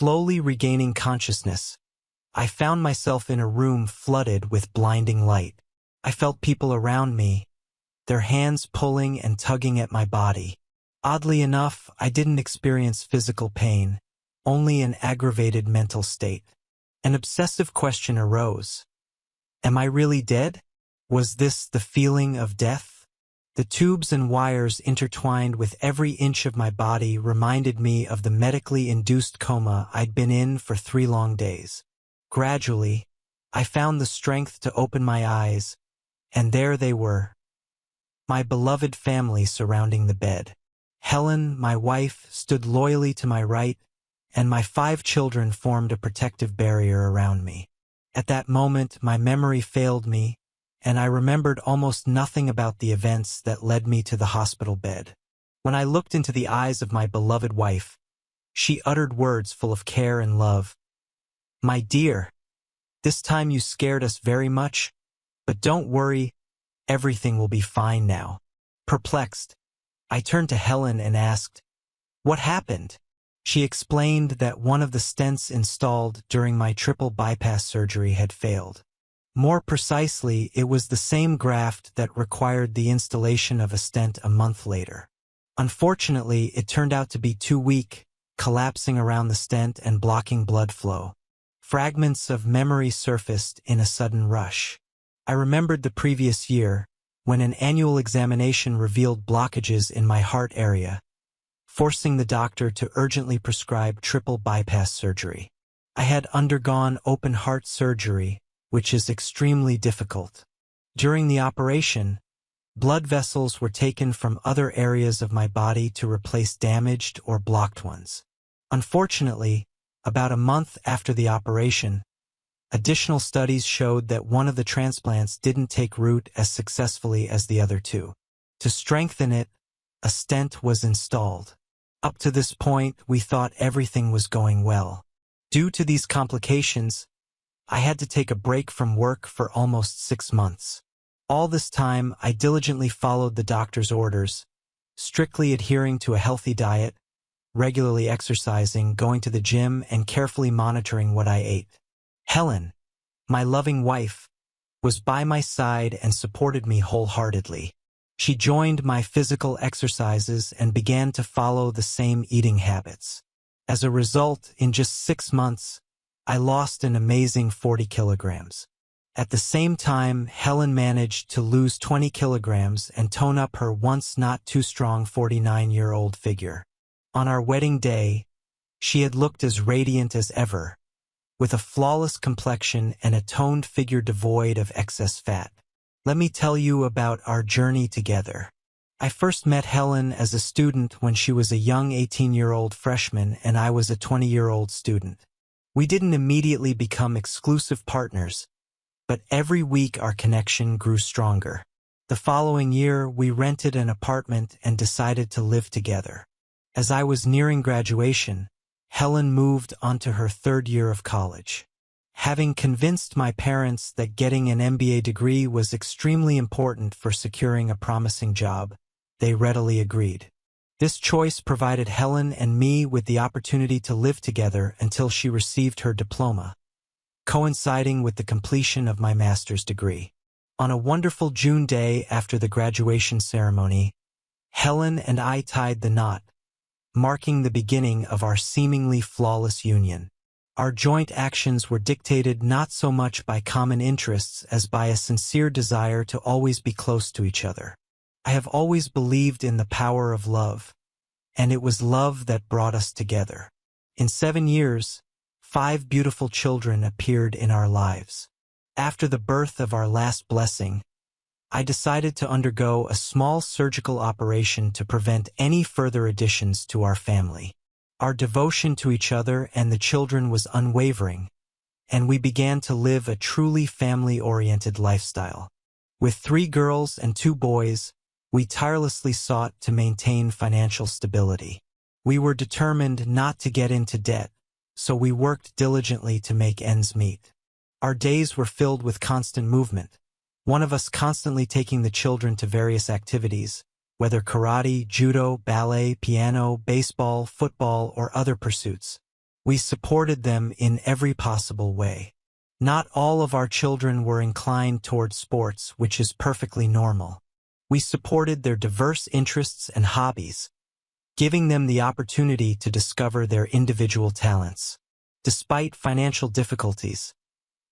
Slowly regaining consciousness, I found myself in a room flooded with blinding light. I felt people around me, their hands pulling and tugging at my body. Oddly enough, I didn't experience physical pain, only an aggravated mental state. An obsessive question arose. Am I really dead? Was this the feeling of death? The tubes and wires intertwined with every inch of my body reminded me of the medically induced coma I'd been in for 3 long days. Gradually, I found the strength to open my eyes, and there they were. My beloved family surrounding the bed. Helen, my wife, stood loyally to my right, and my 5 children formed a protective barrier around me. At that moment, my memory failed me, and I remembered almost nothing about the events that led me to the hospital bed. When I looked into the eyes of my beloved wife, she uttered words full of care and love. "My dear, this time you scared us very much, but don't worry, everything will be fine now." Perplexed, I turned to Helen and asked, "What happened?" She explained that one of the stents installed during my triple bypass surgery had failed. More precisely, it was the same graft that required the installation of a stent a month later. Unfortunately, it turned out to be too weak, collapsing around the stent and blocking blood flow. Fragments of memory surfaced in a sudden rush. I remembered the previous year, when an annual examination revealed blockages in my heart area, forcing the doctor to urgently prescribe triple bypass surgery. I had undergone open heart surgery, which is extremely difficult. During the operation, blood vessels were taken from other areas of my body to replace damaged or blocked ones. Unfortunately, about a month after the operation, additional studies showed that one of the transplants didn't take root as successfully as the other 2. To strengthen it, a stent was installed. Up to this point, we thought everything was going well. Due to these complications, I had to take a break from work for almost 6 months. All this time, I diligently followed the doctor's orders, strictly adhering to a healthy diet, regularly exercising, going to the gym, and carefully monitoring what I ate. Helen, my loving wife, was by my side and supported me wholeheartedly. She joined my physical exercises and began to follow the same eating habits. As a result, in just 6 months, I lost an amazing 40 kilograms. At the same time, Helen managed to lose 20 kilograms and tone up her once not too strong 49-year-old figure. On our wedding day, she had looked as radiant as ever, with a flawless complexion and a toned figure devoid of excess fat. Let me tell you about our journey together. I first met Helen as a student when she was a young 18-year-old freshman and I was a 20-year-old student. We didn't immediately become exclusive partners, but every week our connection grew stronger. The following year, we rented an apartment and decided to live together. As I was nearing graduation, Helen moved onto her 3rd year of college. Having convinced my parents that getting an MBA degree was extremely important for securing a promising job, they readily agreed. This choice provided Helen and me with the opportunity to live together until she received her diploma, coinciding with the completion of my master's degree. On a wonderful June day after the graduation ceremony, Helen and I tied the knot, marking the beginning of our seemingly flawless union. Our joint actions were dictated not so much by common interests as by a sincere desire to always be close to each other. I have always believed in the power of love, and it was love that brought us together. In 7 years, 5 beautiful children appeared in our lives. After the birth of our last blessing, I decided to undergo a small surgical operation to prevent any further additions to our family. Our devotion to each other and the children was unwavering, and we began to live a truly family-oriented lifestyle. With 3 girls and 2 boys, we tirelessly sought to maintain financial stability. We were determined not to get into debt, so we worked diligently to make ends meet. Our days were filled with constant movement, one of us constantly taking the children to various activities, whether karate, judo, ballet, piano, baseball, football, or other pursuits. We supported them in every possible way. Not all of our children were inclined toward sports, which is perfectly normal. We supported their diverse interests and hobbies, giving them the opportunity to discover their individual talents. Despite financial difficulties,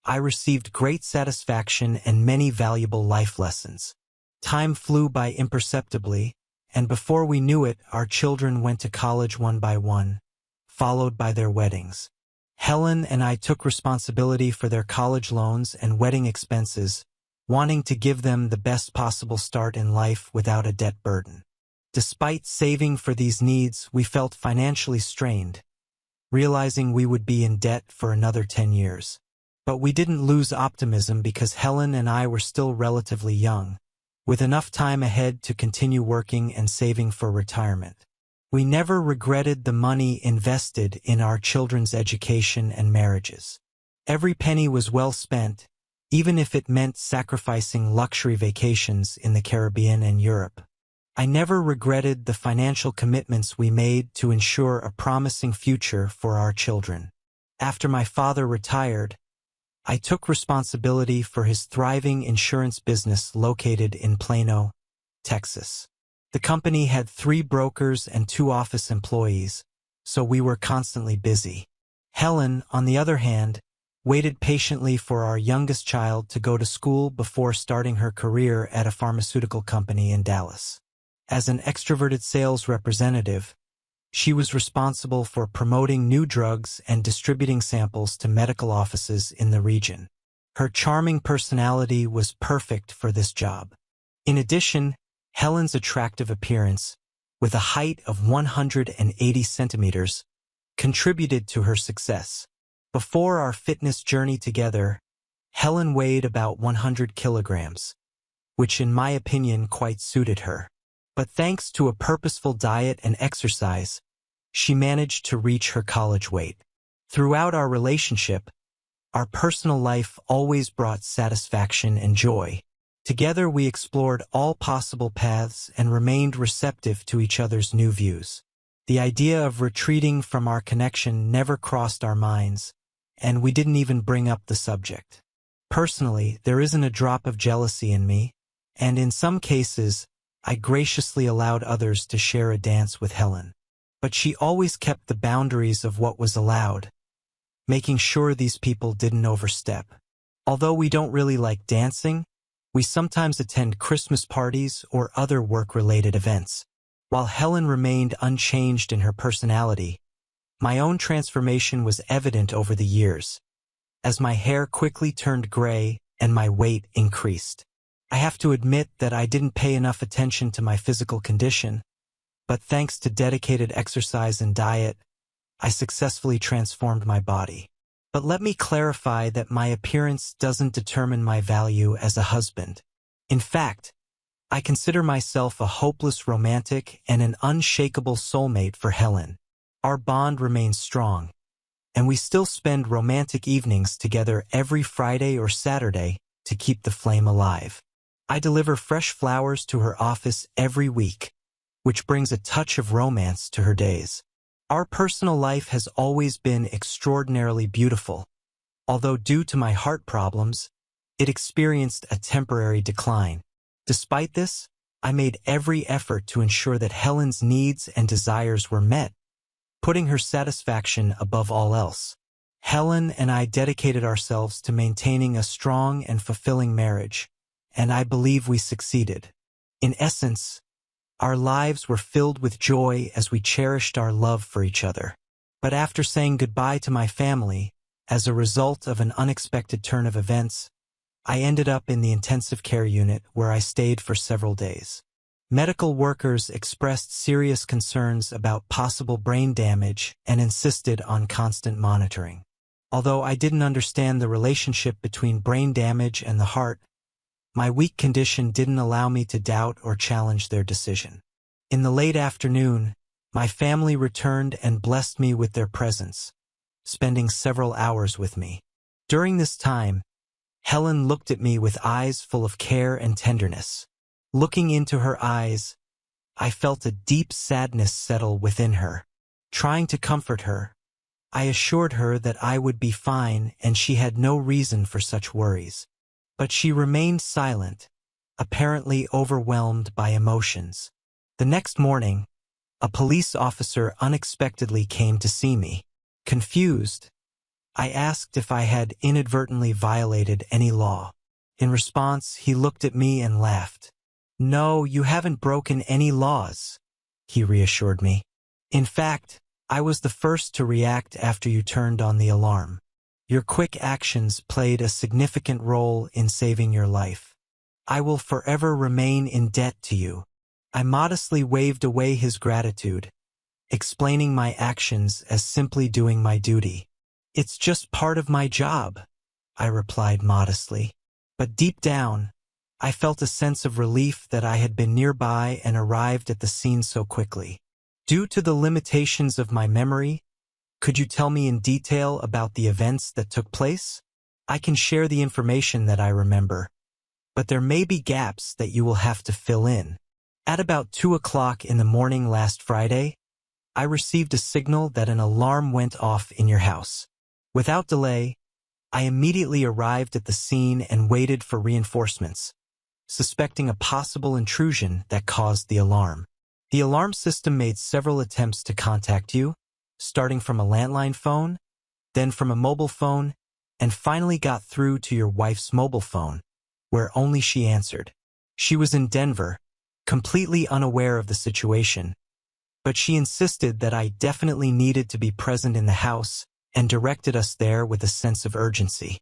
I received great satisfaction and many valuable life lessons. Time flew by imperceptibly, and before we knew it, our children went to college one by one, followed by their weddings. Helen and I took responsibility for their college loans and wedding expenses, wanting to give them the best possible start in life without a debt burden. Despite saving for these needs, we felt financially strained, realizing we would be in debt for another 10 years. But we didn't lose optimism because Helen and I were still relatively young, with enough time ahead to continue working and saving for retirement. We never regretted the money invested in our children's education and marriages. Every penny was well spent, even if it meant sacrificing luxury vacations in the Caribbean and Europe. I never regretted the financial commitments we made to ensure a promising future for our children. After my father retired, I took responsibility for his thriving insurance business located in Plano, Texas. The company had 3 brokers and 2 office employees, so we were constantly busy. Helen, on the other hand, waited patiently for our youngest child to go to school before starting her career at a pharmaceutical company in Dallas. As an extroverted sales representative, she was responsible for promoting new drugs and distributing samples to medical offices in the region. Her charming personality was perfect for this job. In addition, Helen's attractive appearance, with a height of 180 centimeters, contributed to her success. Before our fitness journey together, Helen weighed about 100 kilograms, which in my opinion quite suited her. But thanks to a purposeful diet and exercise, she managed to reach her college weight. Throughout our relationship, our personal life always brought satisfaction and joy. Together we explored all possible paths and remained receptive to each other's new views. The idea of retreating from our connection never crossed our minds, and we didn't even bring up the subject. Personally, there isn't a drop of jealousy in me, and in some cases, I graciously allowed others to share a dance with Helen. But she always kept the boundaries of what was allowed, making sure these people didn't overstep. Although we don't really like dancing, we sometimes attend Christmas parties or other work-related events. While Helen remained unchanged in her personality, my own transformation was evident over the years, as my hair quickly turned gray and my weight increased. I have to admit that I didn't pay enough attention to my physical condition, but thanks to dedicated exercise and diet, I successfully transformed my body. But let me clarify that my appearance doesn't determine my value as a husband. In fact, I consider myself a hopeless romantic and an unshakable soulmate for Helen. Our bond remains strong, and we still spend romantic evenings together every Friday or Saturday to keep the flame alive. I deliver fresh flowers to her office every week, which brings a touch of romance to her days. Our personal life has always been extraordinarily beautiful, although due to my heart problems, it experienced a temporary decline. Despite this, I made every effort to ensure that Helen's needs and desires were met, putting her satisfaction above all else. Helen and I dedicated ourselves to maintaining a strong and fulfilling marriage, and I believe we succeeded. In essence, our lives were filled with joy as we cherished our love for each other. But after saying goodbye to my family, as a result of an unexpected turn of events, I ended up in the intensive care unit where I stayed for several days. Medical workers expressed serious concerns about possible brain damage and insisted on constant monitoring. Although I didn't understand the relationship between brain damage and the heart, my weak condition didn't allow me to doubt or challenge their decision. In the late afternoon, my family returned and blessed me with their presence, spending several hours with me. During this time, Helen looked at me with eyes full of care and tenderness. Looking into her eyes, I felt a deep sadness settle within her. Trying to comfort her, I assured her that I would be fine and she had no reason for such worries. But she remained silent, apparently overwhelmed by emotions. The next morning, a police officer unexpectedly came to see me. Confused, I asked if I had inadvertently violated any law. In response, he looked at me and laughed. "No, you haven't broken any laws," he reassured me. "In fact, I was the first to react after you turned on the alarm. Your quick actions played a significant role in saving your life. I will forever remain in debt to you." I modestly waved away his gratitude, explaining my actions as simply doing my duty. "It's just part of my job," I replied modestly. But deep down, I felt a sense of relief that I had been nearby and arrived at the scene so quickly. "Due to the limitations of my memory, could you tell me in detail about the events that took place? I can share the information that I remember, but there may be gaps that you will have to fill in." At about 2 o'clock in the morning last Friday, I received a signal that an alarm went off in your house. Without delay, I immediately arrived at the scene and waited for reinforcements, suspecting a possible intrusion that caused the alarm. The alarm system made several attempts to contact you, starting from a landline phone, then from a mobile phone, and finally got through to your wife's mobile phone, where only she answered. She was in Denver, completely unaware of the situation, but she insisted that I definitely needed to be present in the house and directed us there with a sense of urgency.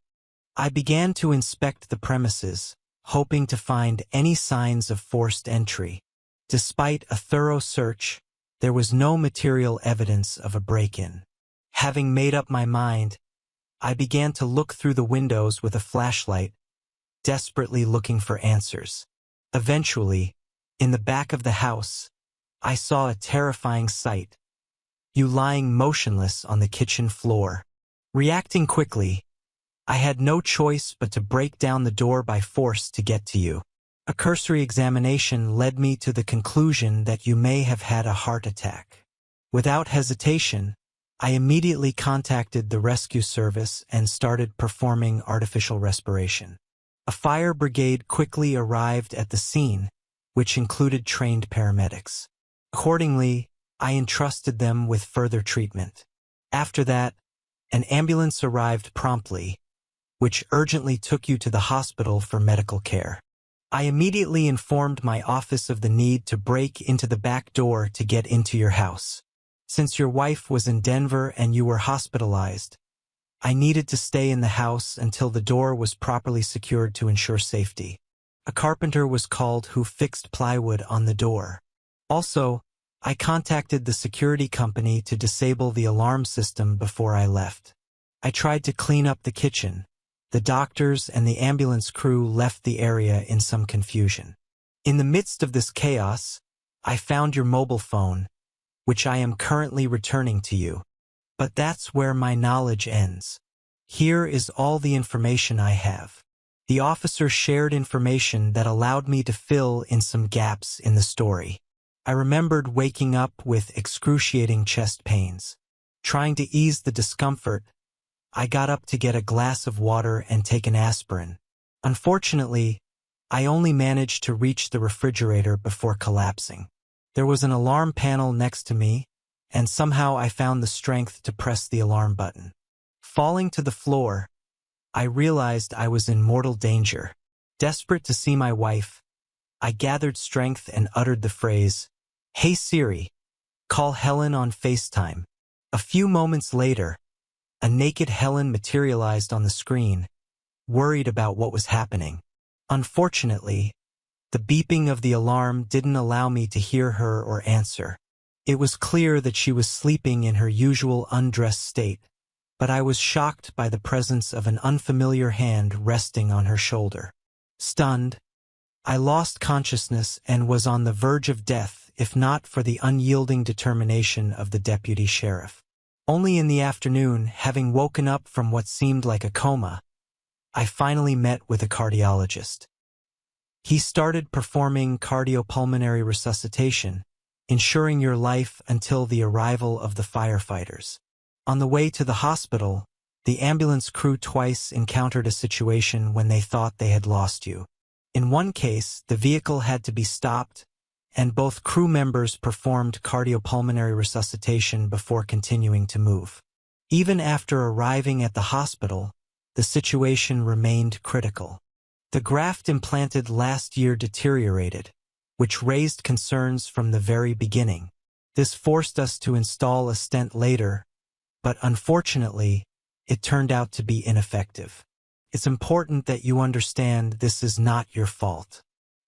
I began to inspect the premises, hoping to find any signs of forced entry. Despite a thorough search, there was no material evidence of a break-in. Having made up my mind, I began to look through the windows with a flashlight, desperately looking for answers. Eventually, in the back of the house, I saw a terrifying sight: you lying motionless on the kitchen floor. Reacting quickly, I had no choice but to break down the door by force to get to you. A cursory examination led me to the conclusion that you may have had a heart attack. Without hesitation, I immediately contacted the rescue service and started performing artificial respiration. A fire brigade quickly arrived at the scene, which included trained paramedics. Accordingly, I entrusted them with further treatment. After that, an ambulance arrived promptly, which urgently took you to the hospital for medical care. I immediately informed my office of the need to break into the back door to get into your house. Since your wife was in Denver and you were hospitalized, I needed to stay in the house until the door was properly secured to ensure safety. A carpenter was called who fixed plywood on the door. Also, I contacted the security company to disable the alarm system before I left. I tried to clean up the kitchen. The doctors and the ambulance crew left the area in some confusion. In the midst of this chaos, I found your mobile phone, which I am currently returning to you. But that's where my knowledge ends. Here is all the information I have. The officer shared information that allowed me to fill in some gaps in the story. I remembered waking up with excruciating chest pains. Trying to ease the discomfort, I got up to get a glass of water and take an aspirin. Unfortunately, I only managed to reach the refrigerator before collapsing. There was an alarm panel next to me, and somehow I found the strength to press the alarm button. Falling to the floor, I realized I was in mortal danger. Desperate to see my wife, I gathered strength and uttered the phrase, "Hey Siri, call Helen on FaceTime." A few moments later, a naked Helen materialized on the screen, worried about what was happening. Unfortunately, the beeping of the alarm didn't allow me to hear her or answer. It was clear that she was sleeping in her usual undressed state, but I was shocked by the presence of an unfamiliar hand resting on her shoulder. Stunned, I lost consciousness and was on the verge of death if not for the unyielding determination of the deputy sheriff. Only in the afternoon, having woken up from what seemed like a coma, I finally met with a cardiologist. He started performing cardiopulmonary resuscitation, ensuring your life until the arrival of the firefighters. On the way to the hospital, the ambulance crew twice encountered a situation when they thought they had lost you. In one case, the vehicle had to be stopped, and both crew members performed cardiopulmonary resuscitation before continuing to move. Even after arriving at the hospital, the situation remained critical. The graft implanted last year deteriorated, which raised concerns from the very beginning. This forced us to install a stent later, but unfortunately, it turned out to be ineffective. It's important that you understand this is not your fault.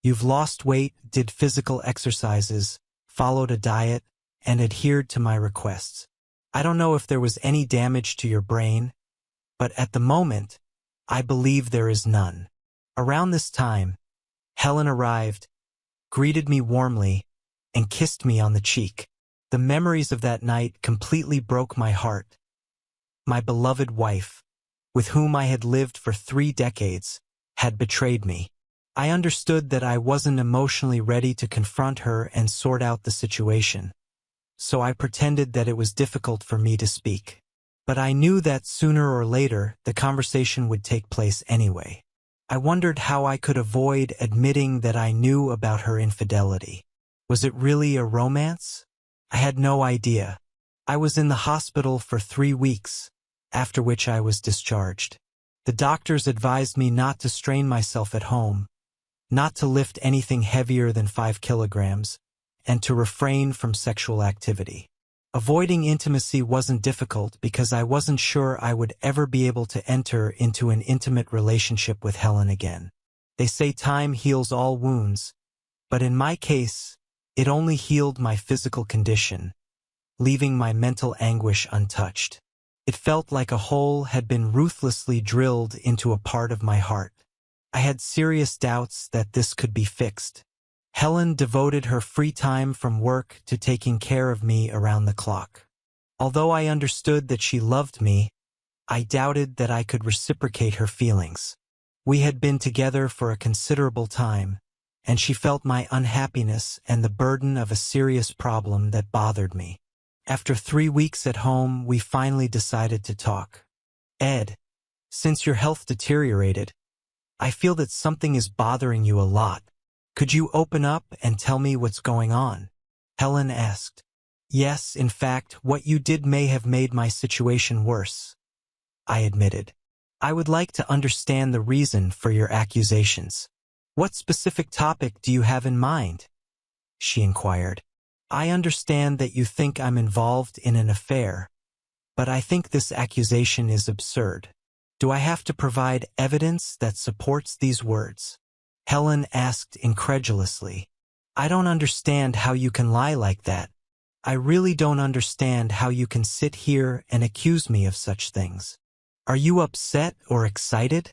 You've lost weight, did physical exercises, followed a diet, and adhered to my requests. I don't know if there was any damage to your brain, but at the moment, I believe there is none. Around this time, Helen arrived, greeted me warmly, and kissed me on the cheek. The memories of that night completely broke my heart. My beloved wife, with whom I had lived for 3 decades, had betrayed me. I understood that I wasn't emotionally ready to confront her and sort out the situation, so I pretended that it was difficult for me to speak. But I knew that sooner or later the conversation would take place anyway. I wondered how I could avoid admitting that I knew about her infidelity. Was it really a romance? I had no idea. I was in the hospital for 3 weeks, after which I was discharged. The doctors advised me not to strain myself at home, not to lift anything heavier than 5 kilograms, and to refrain from sexual activity. Avoiding intimacy wasn't difficult because I wasn't sure I would ever be able to enter into an intimate relationship with Helen again. They say time heals all wounds, but in my case, it only healed my physical condition, leaving my mental anguish untouched. It felt like a hole had been ruthlessly drilled into a part of my heart. I had serious doubts that this could be fixed. Helen devoted her free time from work to taking care of me around the clock. Although I understood that she loved me, I doubted that I could reciprocate her feelings. We had been together for a considerable time, and she felt my unhappiness and the burden of a serious problem that bothered me. After 3 weeks at home, we finally decided to talk. Ed, since your health deteriorated, I feel that something is bothering you a lot. Could you open up and tell me what's going on? Helen asked. Yes, in fact, what you did may have made my situation worse, I admitted. I would like to understand the reason for your accusations. What specific topic do you have in mind? She inquired. I understand that you think I'm involved in an affair, but I think this accusation is absurd. Do I have to provide evidence that supports these words? Helen asked incredulously. I don't understand how you can lie like that. I really don't understand how you can sit here and accuse me of such things. Are you upset or excited?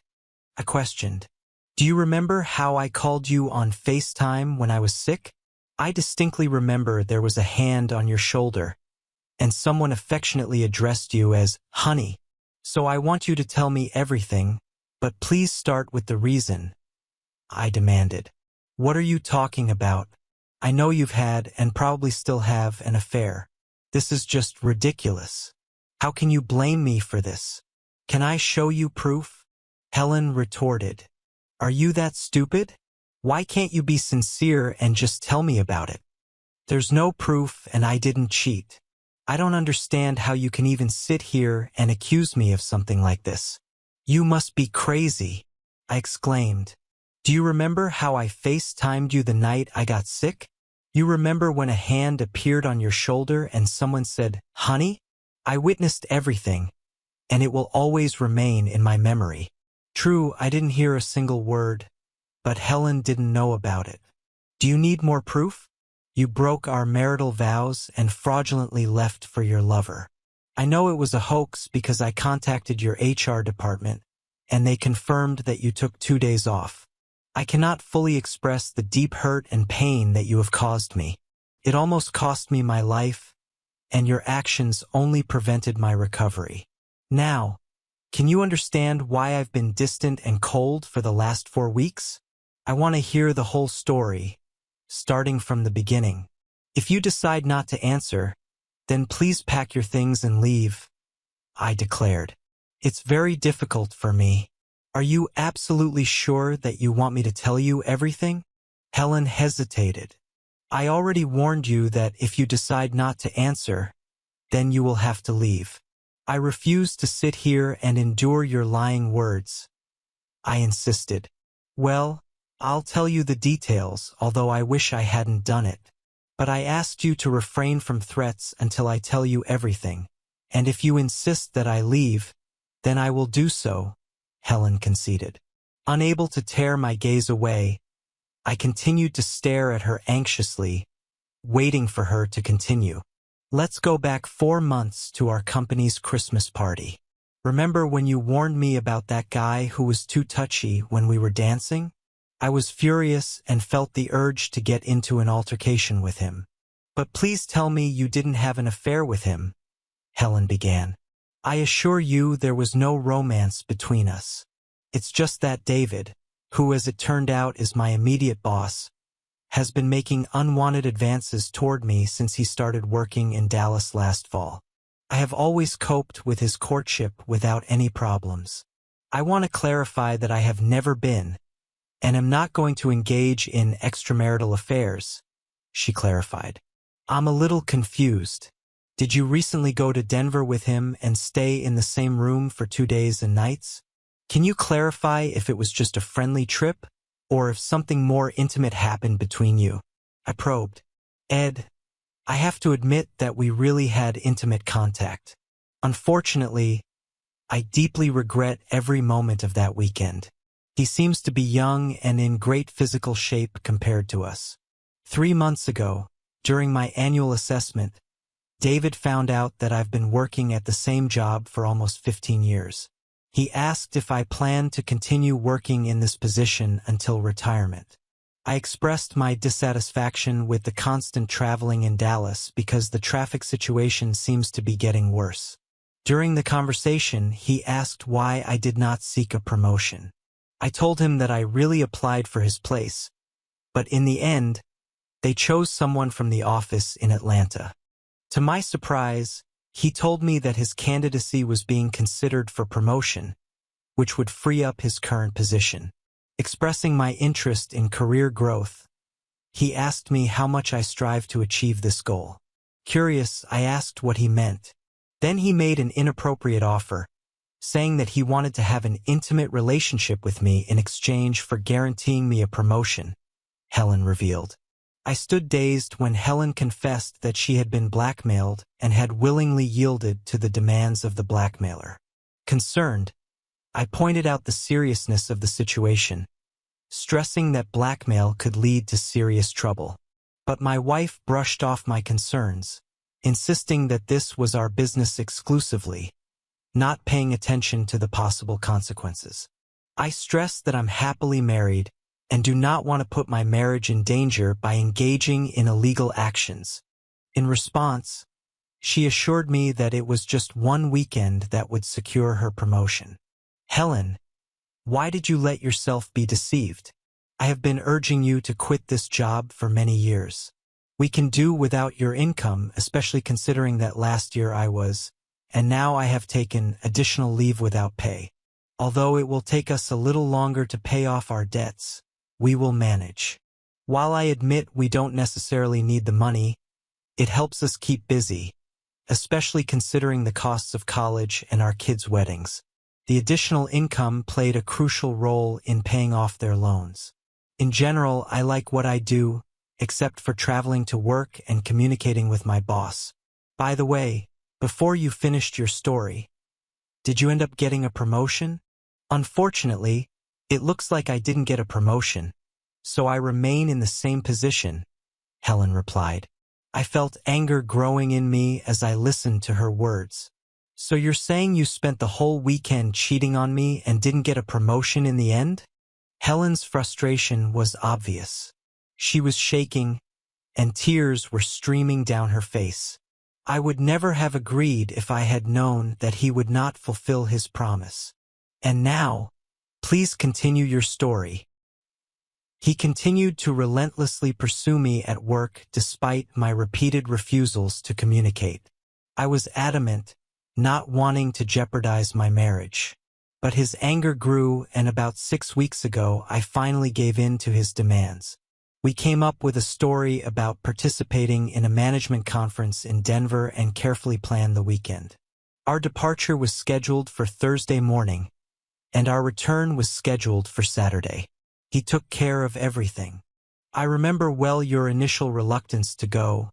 I questioned. Do you remember how I called you on FaceTime when I was sick? I distinctly remember there was a hand on your shoulder, and someone affectionately addressed you as honey. So I want you to tell me everything, but please start with the reason, I demanded. What are you talking about? I know you've had, and probably still have, an affair. This is just ridiculous. How can you blame me for this? Can I show you proof? Helen retorted. Are you that stupid? Why can't you be sincere and just tell me about it? There's no proof and I didn't cheat. I don't understand how you can even sit here and accuse me of something like this. You must be crazy, I exclaimed. Do you remember how I FaceTimed you the night I got sick? You remember when a hand appeared on your shoulder and someone said, honey? I witnessed everything, and it will always remain in my memory. True, I didn't hear a single word, but Helen didn't know about it. Do you need more proof? You broke our marital vows and fraudulently left for your lover. I know it was a hoax because I contacted your HR department, and they confirmed that you took 2 days off. I cannot fully express the deep hurt and pain that you have caused me. It almost cost me my life, and your actions only prevented my recovery. Now, can you understand why I've been distant and cold for the last 4 weeks? I want to hear the whole story, starting from the beginning. If you decide not to answer, then please pack your things and leave. I declared. It's very difficult for me. Are you absolutely sure that you want me to tell you everything? Helen hesitated. I already warned you that if you decide not to answer, then you will have to leave. I refuse to sit here and endure your lying words. I insisted. Well, I'll tell you the details, although I wish I hadn't done it. But I asked you to refrain from threats until I tell you everything. And if you insist that I leave, then I will do so, Helen conceded. Unable to tear my gaze away, I continued to stare at her anxiously, waiting for her to continue. Let's go back 4 months to our company's Christmas party. Remember when you warned me about that guy who was too touchy when we were dancing? I was furious and felt the urge to get into an altercation with him. But please tell me you didn't have an affair with him, Helen began. I assure you there was no romance between us. It's just that David, who as it turned out is my immediate boss, has been making unwanted advances toward me since he started working in Dallas last fall. I have always coped with his courtship without any problems. I want to clarify that I have never been, and am not going to engage in extramarital affairs, she clarified. I'm a little confused. Did you recently go to Denver with him and stay in the same room for 2 days and nights? Can you clarify if it was just a friendly trip, or if something more intimate happened between you? I probed. Ed, I have to admit that we really had intimate contact. Unfortunately, I deeply regret every moment of that weekend. He seems to be young and in great physical shape compared to us. 3 months ago, during my annual assessment, David found out that I've been working at the same job for almost 15 years. He asked if I planned to continue working in this position until retirement. I expressed my dissatisfaction with the constant traveling in Dallas because the traffic situation seems to be getting worse. During the conversation, he asked why I did not seek a promotion. I told him that I really applied for his place, but in the end, they chose someone from the office in Atlanta. To my surprise, he told me that his candidacy was being considered for promotion, which would free up his current position. Expressing my interest in career growth, he asked me how much I strive to achieve this goal. Curious, I asked what he meant. Then he made an inappropriate offer, saying that he wanted to have an intimate relationship with me in exchange for guaranteeing me a promotion, Helen revealed. I stood dazed when Helen confessed that she had been blackmailed and had willingly yielded to the demands of the blackmailer. Concerned, I pointed out the seriousness of the situation, stressing that blackmail could lead to serious trouble. But my wife brushed off my concerns, insisting that this was our business exclusively, not paying attention to the possible consequences. I stressed that I'm happily married and do not want to put my marriage in danger by engaging in illegal actions. In response, she assured me that it was just one weekend that would secure her promotion. Helen, why did you let yourself be deceived? I have been urging you to quit this job for many years. We can do without your income, especially considering that last year and now I have taken additional leave without pay. Although it will take us a little longer to pay off our debts, we will manage. While I admit we don't necessarily need the money, it helps us keep busy, especially considering the costs of college and our kids' weddings. The additional income played a crucial role in paying off their loans. In general, I like what I do, except for traveling to work and communicating with my boss. By the way, before you finished your story, did you end up getting a promotion? Unfortunately, it looks like I didn't get a promotion, so I remain in the same position, Helen replied. I felt anger growing in me as I listened to her words. So you're saying you spent the whole weekend cheating on me and didn't get a promotion in the end? Helen's frustration was obvious. She was shaking, and tears were streaming down her face. I would never have agreed if I had known that he would not fulfill his promise. And now, please continue your story. He continued to relentlessly pursue me at work despite my repeated refusals to communicate. I was adamant, not wanting to jeopardize my marriage. But his anger grew, and about 6 weeks ago, I finally gave in to his demands. We came up with a story about participating in a management conference in Denver and carefully planned the weekend. Our departure was scheduled for Thursday morning, and our return was scheduled for Saturday. He took care of everything. I remember well your initial reluctance to go,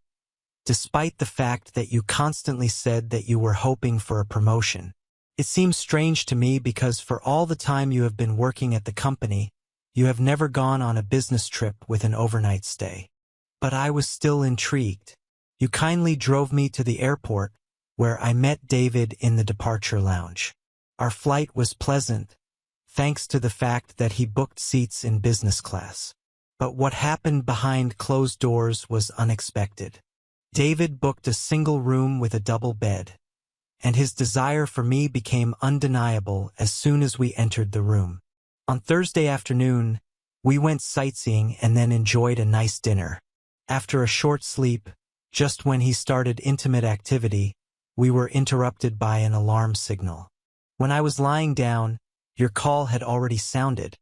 despite the fact that you constantly said that you were hoping for a promotion. It seems strange to me because for all the time you have been working at the company, you have never gone on a business trip with an overnight stay. But I was still intrigued. You kindly drove me to the airport, where I met David in the departure lounge. Our flight was pleasant, thanks to the fact that he booked seats in business class. But what happened behind closed doors was unexpected. David booked a single room with a double bed, and his desire for me became undeniable as soon as we entered the room. On Thursday afternoon, we went sightseeing and then enjoyed a nice dinner. After a short sleep, just when he started intimate activity, we were interrupted by an alarm signal. When I was lying down, your call had already sounded,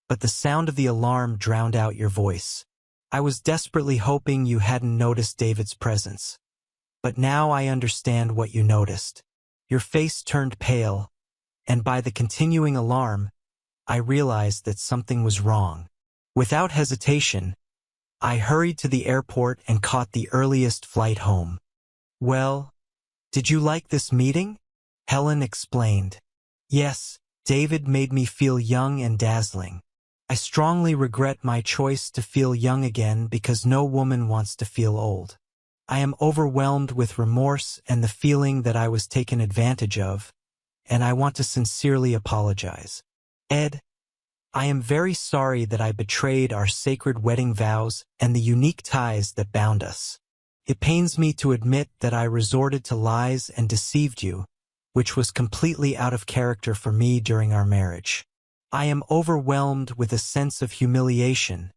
but the sound of the alarm drowned out your voice. I was desperately hoping you hadn't noticed David's presence. But now I understand what you noticed. Your face turned pale, and by the continuing alarm, I realized that something was wrong. Without hesitation, I hurried to the airport and caught the earliest flight home. Well, did you like this meeting? Helen explained. Yes, David made me feel young and dazzling. I strongly regret my choice to feel young again because no woman wants to feel old. I am overwhelmed with remorse and the feeling that I was taken advantage of, and I want to sincerely apologize. Ed, I am very sorry that I betrayed our sacred wedding vows and the unique ties that bound us. It pains me to admit that I resorted to lies and deceived you, which was completely out of character for me during our marriage. I am overwhelmed with a sense of humiliation,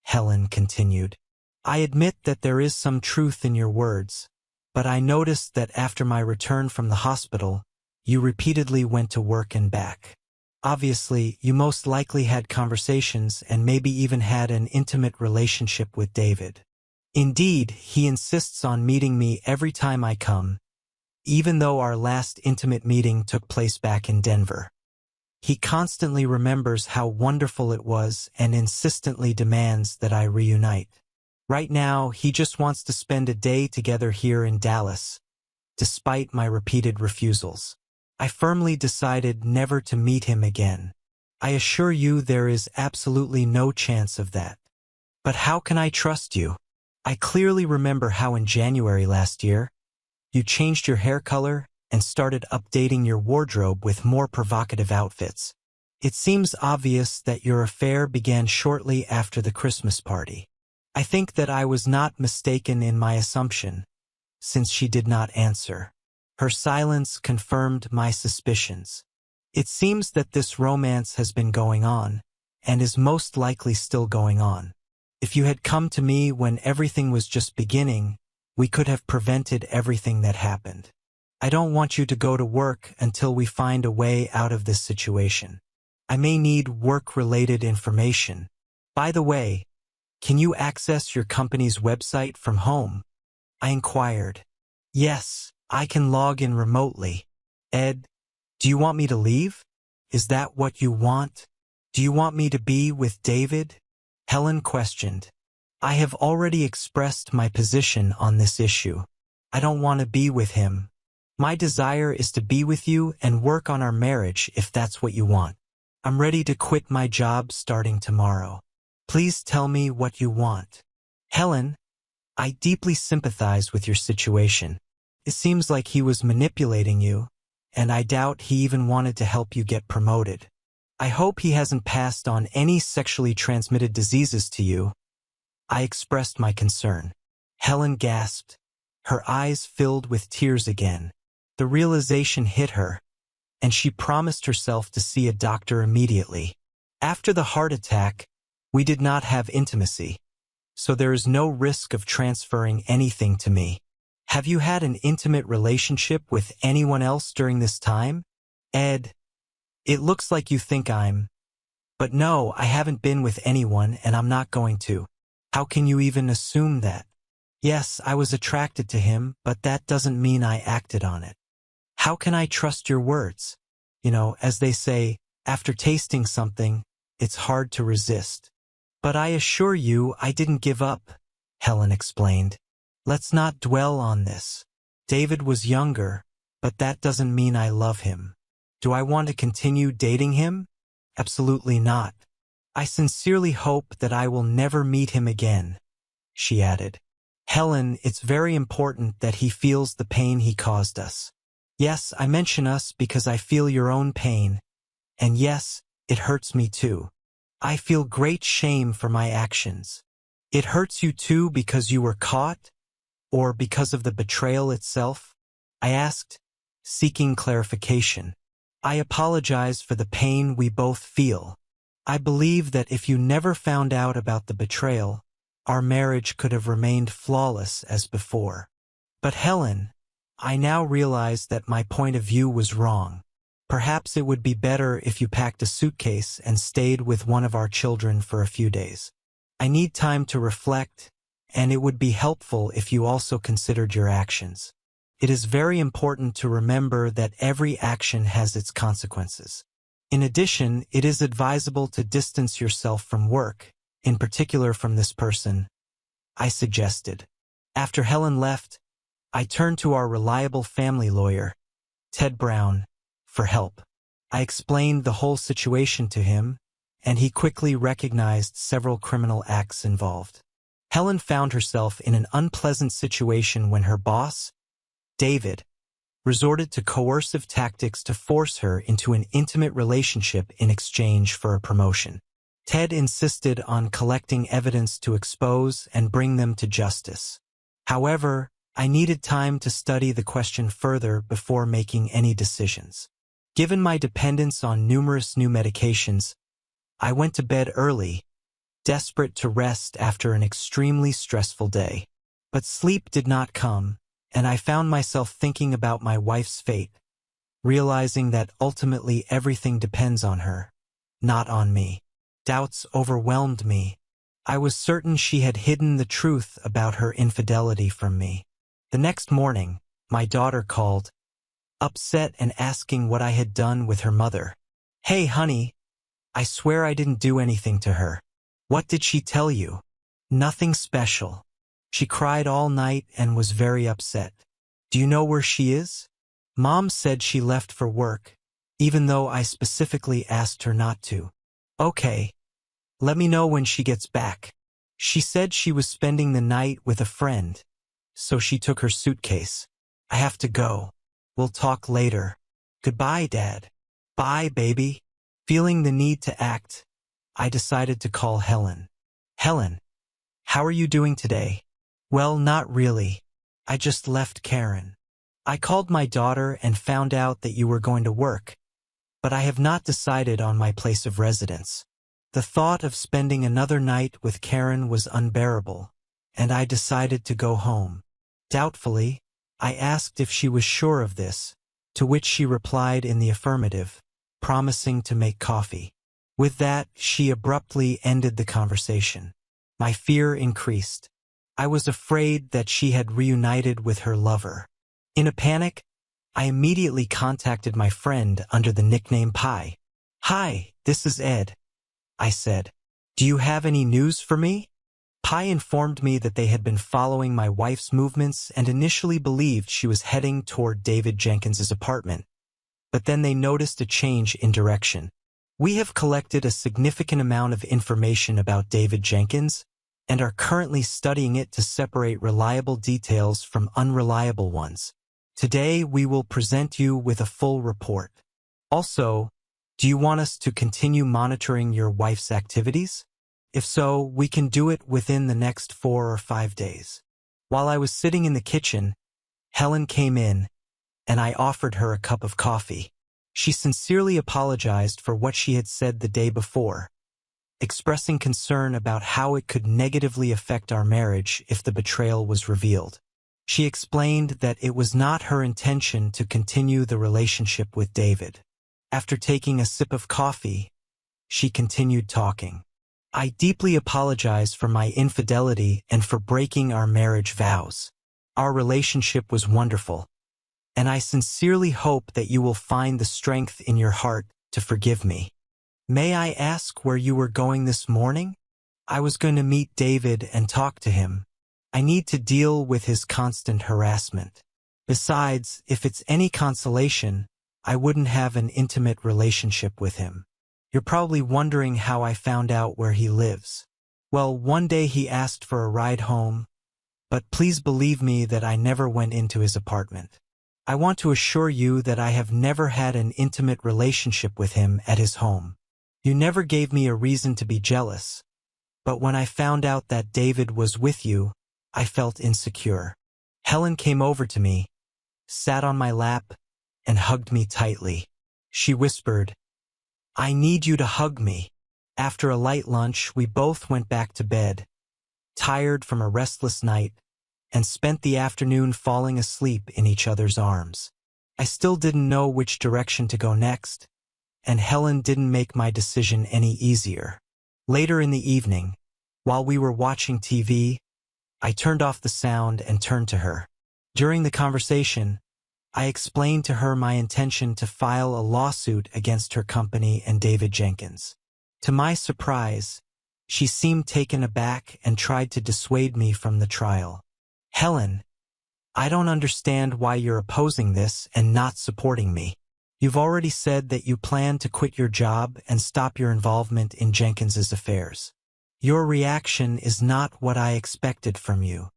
Helen continued. I admit that there is some truth in your words, but I noticed that after my return from the hospital, you repeatedly went to work and back. Obviously, you most likely had conversations and maybe even had an intimate relationship with David. Indeed, he insists on meeting me every time I come, even though our last intimate meeting took place back in Denver. He constantly remembers how wonderful it was and insistently demands that I reunite. Right now, he just wants to spend a day together here in Dallas, despite my repeated refusals. I firmly decided never to meet him again. I assure you there is absolutely no chance of that. But how can I trust you? I clearly remember how in January last year, you changed your hair color and started updating your wardrobe with more provocative outfits. It seems obvious that your affair began shortly after the Christmas party. I think that I was not mistaken in my assumption, since she did not answer. Her silence confirmed my suspicions. It seems that this romance has been going on, and is most likely still going on. If you had come to me when everything was just beginning, we could have prevented everything that happened. I don't want you to go to work until we find a way out of this situation. I may need work-related information. By the way, can you access your company's website from home? I inquired. Yes, I can log in remotely. Ed, do you want me to leave? Is that what you want? Do you want me to be with David? Helen questioned. I have already expressed my position on this issue. I don't want to be with him. My desire is to be with you and work on our marriage if that's what you want. I'm ready to quit my job starting tomorrow. Please tell me what you want. Helen, I deeply sympathize with your situation. It seems like he was manipulating you, and I doubt he even wanted to help you get promoted. I hope he hasn't passed on any sexually transmitted diseases to you. I expressed my concern. Helen gasped. Her eyes filled with tears again. The realization hit her, and she promised herself to see a doctor immediately. After the heart attack, we did not have intimacy, so there is no risk of transferring anything to me. Have you had an intimate relationship with anyone else during this time? Ed, it looks like you think but no, I haven't been with anyone and I'm not going to. How can you even assume that? Yes, I was attracted to him, but that doesn't mean I acted on it. How can I trust your words? As they say, after tasting something, it's hard to resist. But I assure you I didn't give up, Helen explained. Let's not dwell on this. David was younger, but that doesn't mean I love him. Do I want to continue dating him? Absolutely not. I sincerely hope that I will never meet him again, she added. Helen, it's very important that he feels the pain he caused us. Yes, I mention us because I feel your own pain. And yes, it hurts me too. I feel great shame for my actions. It hurts you too because you were caught? Or because of the betrayal itself? I asked, seeking clarification. I apologize for the pain we both feel. I believe that if you never found out about the betrayal, our marriage could have remained flawless as before. But Helen, I now realize that my point of view was wrong. Perhaps it would be better if you packed a suitcase and stayed with one of our children for a few days. I need time to reflect, and it would be helpful if you also considered your actions. It is very important to remember that every action has its consequences. In addition, it is advisable to distance yourself from work, in particular from this person, I suggested. After Helen left, I turned to our reliable family lawyer, Ted Brown, for help. I explained the whole situation to him, and he quickly recognized several criminal acts involved. Helen found herself in an unpleasant situation when her boss, David, resorted to coercive tactics to force her into an intimate relationship in exchange for a promotion. Ted insisted on collecting evidence to expose and bring them to justice. However, I needed time to study the question further before making any decisions. Given my dependence on numerous new medications, I went to bed early, desperate to rest after an extremely stressful day. But sleep did not come, and I found myself thinking about my wife's fate, realizing that ultimately everything depends on her, not on me. Doubts overwhelmed me. I was certain she had hidden the truth about her infidelity from me. The next morning, my daughter called, upset and asking what I had done with her mother. Hey, honey, I swear I didn't do anything to her. What did she tell you? Nothing special. She cried all night and was very upset. Do you know where she is? Mom said she left for work, even though I specifically asked her not to. Okay. Let me know when she gets back. She said she was spending the night with a friend, so she took her suitcase. I have to go. We'll talk later. Goodbye, Dad. Bye, baby. Feeling the need to act, I decided to call Helen. Helen, how are you doing today? Well, not really. I just left Karen. I called my daughter and found out that you were going to work, but I have not decided on my place of residence. The thought of spending another night with Karen was unbearable, and I decided to go home. Doubtfully, I asked if she was sure of this, to which she replied in the affirmative, promising to make coffee. With that, she abruptly ended the conversation. My fear increased. I was afraid that she had reunited with her lover. In a panic, I immediately contacted my friend under the nickname Pi. Hi, this is Ed, I said. Do you have any news for me? Pi informed me that they had been following my wife's movements and initially believed she was heading toward David Jenkins's apartment. But then they noticed a change in direction. We have collected a significant amount of information about David Jenkins and are currently studying it to separate reliable details from unreliable ones. Today, we will present you with a full report. Also, do you want us to continue monitoring your wife's activities? If so, we can do it within the next 4 or 5 days. While I was sitting in the kitchen, Helen came in, and I offered her a cup of coffee. She sincerely apologized for what she had said the day before, expressing concern about how it could negatively affect our marriage if the betrayal was revealed. She explained that it was not her intention to continue the relationship with David. After taking a sip of coffee, she continued talking. I deeply apologize for my infidelity and for breaking our marriage vows. Our relationship was wonderful, and I sincerely hope that you will find the strength in your heart to forgive me. May I ask where you were going this morning? I was going to meet David and talk to him. I need to deal with his constant harassment. Besides, if it's any consolation, I wouldn't have an intimate relationship with him. You're probably wondering how I found out where he lives. Well, one day he asked for a ride home, but please believe me that I never went into his apartment. I want to assure you that I have never had an intimate relationship with him at his home. You never gave me a reason to be jealous, but when I found out that David was with you, I felt insecure. Helen came over to me, sat on my lap, and hugged me tightly. She whispered, "I need you to hug me." After a light lunch, we both went back to bed, tired from a restless night, and spent the afternoon falling asleep in each other's arms. I still didn't know which direction to go next, and Helen didn't make my decision any easier. Later in the evening, while we were watching TV, I turned off the sound and turned to her. During the conversation, I explained to her my intention to file a lawsuit against her company and David Jenkins. To my surprise, she seemed taken aback and tried to dissuade me from the trial. "Helen, I don't understand why you're opposing this and not supporting me. You've already said that you plan to quit your job and stop your involvement in Jenkins's affairs. Your reaction is not what I expected from you.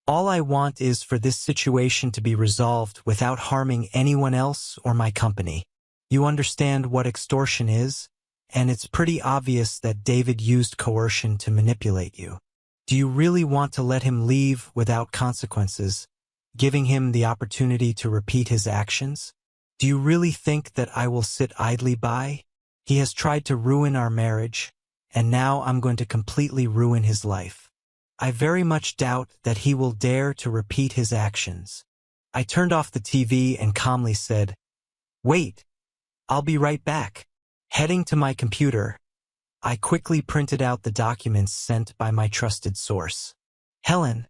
All I want is for this situation to be resolved without harming anyone else or my company. You understand what extortion is, and it's pretty obvious that David used coercion to manipulate you. Do you really want to let him leave without consequences, giving him the opportunity to repeat his actions? Do you really think that I will sit idly by? He has tried to ruin our marriage, and now I'm going to completely ruin his life. I very much doubt that he will dare to repeat his actions." I turned off the TV and calmly said, "Wait, I'll be right back." Heading to my computer, I quickly printed out the documents sent by my trusted source. "Helen,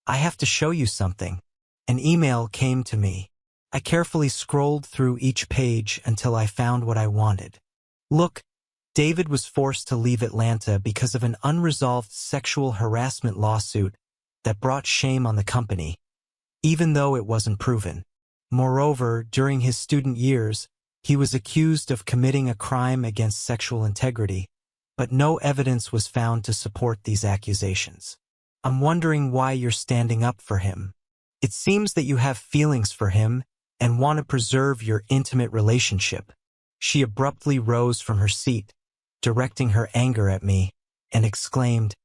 I have to show you something." An email came to me. I carefully scrolled through each page until I found what I wanted. Look, David was forced to leave Atlanta because of an unresolved sexual harassment lawsuit that brought shame on the company, even though it wasn't proven. Moreover, during his student years, he was accused of committing a crime against sexual integrity, but no evidence was found to support these accusations. I'm wondering why you're standing up for him. It seems that you have feelings for him and want to preserve your intimate relationship." She abruptly rose from her seat, directing her anger at me, and exclaimed,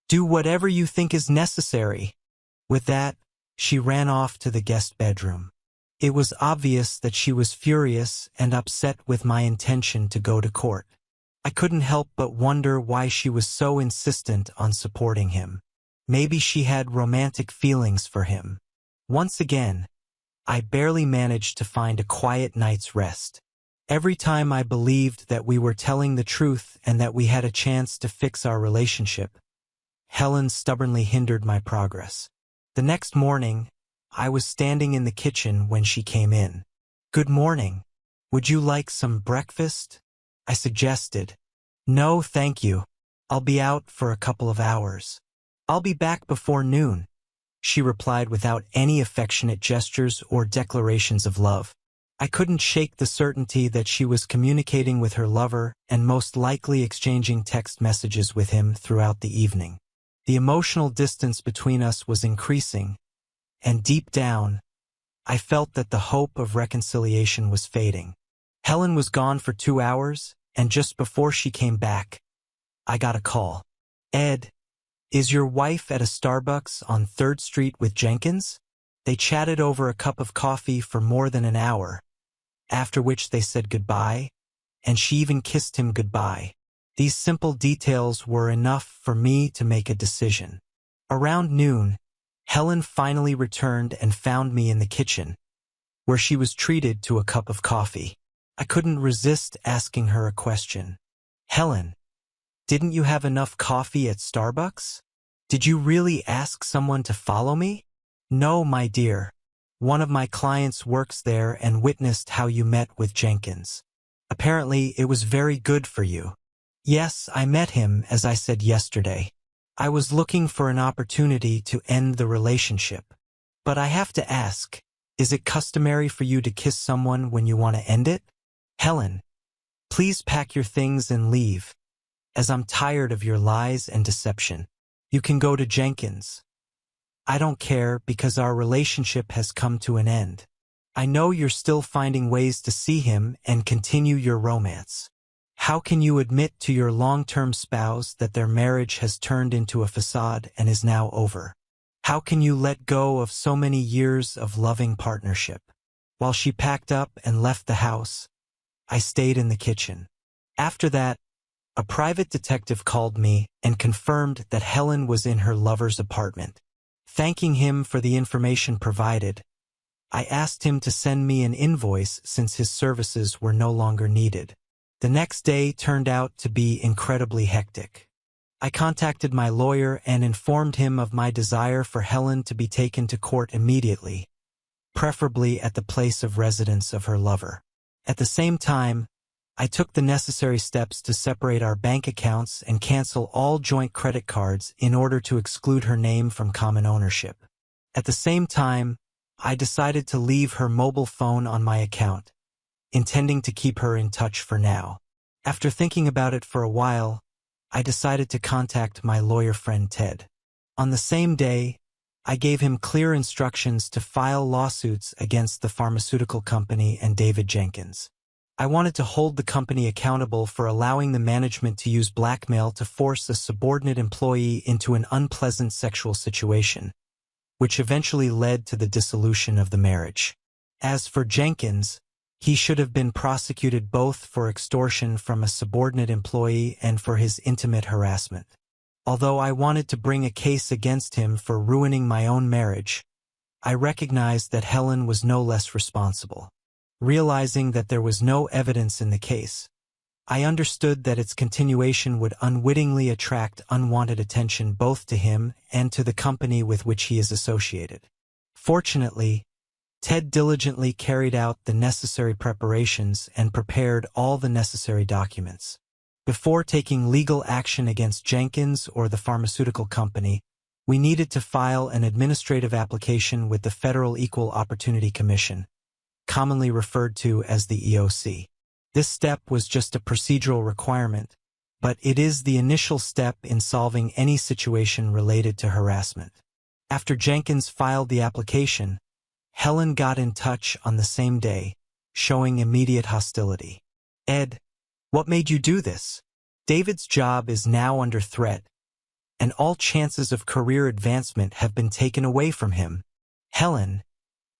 "Do whatever you think is necessary." With that, she ran off to the guest bedroom. It was obvious that she was furious and upset with my intention to go to court. I couldn't help but wonder why she was so insistent on supporting him. Maybe she had romantic feelings for him. Once again, I barely managed to find a quiet night's rest. Every time I believed that we were telling the truth and that we had a chance to fix our relationship, Helen stubbornly hindered my progress. The next morning, I was standing in the kitchen when she came in. "Good morning. Would you like some breakfast?" I suggested. "No, thank you. I'll be out for a couple of hours. I'll be back before noon," she replied without any affectionate gestures or declarations of love. I couldn't shake the certainty that she was communicating with her lover and most likely exchanging text messages with him throughout the evening. The emotional distance between us was increasing, and deep down, I felt that the hope of reconciliation was fading. Helen was gone for 2 hours, and just before she came back, I got a call. "Ed, is your wife at a Starbucks on 3rd Street with Jenkins?" They chatted over a cup of coffee for more than an hour, after which they said goodbye, and she even kissed him goodbye. These simple details were enough for me to make a decision. Around noon, Helen finally returned and found me in the kitchen, where she was treated to a cup of coffee. I couldn't resist asking her a question. Helen, didn't you have enough coffee at Starbucks? Did you really ask someone to follow me? No, my dear. One of my clients works there and witnessed how you met with Jenkins. Apparently, it was very good for you. Yes, I met him, as I said yesterday. I was looking for an opportunity to end the relationship. But I have to ask, is it customary for you to kiss someone when you want to end it? Helen, please pack your things and leave, as I'm tired of your lies and deception. You can go to Jenkins. I don't care because our relationship has come to an end. I know you're still finding ways to see him and continue your romance. How can you admit to your long-term spouse that their marriage has turned into a facade and is now over? How can you let go of so many years of loving partnership? While she packed up and left the house, I stayed in the kitchen. After that, a private detective called me and confirmed that Helen was in her lover's apartment. Thanking him for the information provided, I asked him to send me an invoice since his services were no longer needed. The next day turned out to be incredibly hectic. I contacted my lawyer and informed him of my desire for Helen to be taken to court immediately, preferably at the place of residence of her lover. At the same time, I took the necessary steps to separate our bank accounts and cancel all joint credit cards in order to exclude her name from common ownership. At the same time, I decided to leave her mobile phone on my account, intending to keep her in touch for now. After thinking about it for a while, I decided to contact my lawyer friend Ted. On the same day, I gave him clear instructions to file lawsuits against the pharmaceutical company and David Jenkins. I wanted to hold the company accountable for allowing the management to use blackmail to force a subordinate employee into an unpleasant sexual situation, which eventually led to the dissolution of the marriage. As for Jenkins, he should have been prosecuted both for extortion from a subordinate employee and for his intimate harassment. Although I wanted to bring a case against him for ruining my own marriage, I recognized that Helen was no less responsible. Realizing that there was no evidence in the case, I understood that its continuation would unwittingly attract unwanted attention both to him and to the company with which he is associated. Fortunately, Ted diligently carried out the necessary preparations and prepared all the necessary documents. Before taking legal action against Jenkins or the pharmaceutical company, we needed to file an administrative application with the Federal Equal Opportunity Commission, commonly referred to as the EOC. This step was just a procedural requirement, but it is the initial step in solving any situation related to harassment. After Jenkins filed the application, Helen got in touch on the same day, showing immediate hostility. Ed, what made you do this? David's job is now under threat, and all chances of career advancement have been taken away from him. Helen,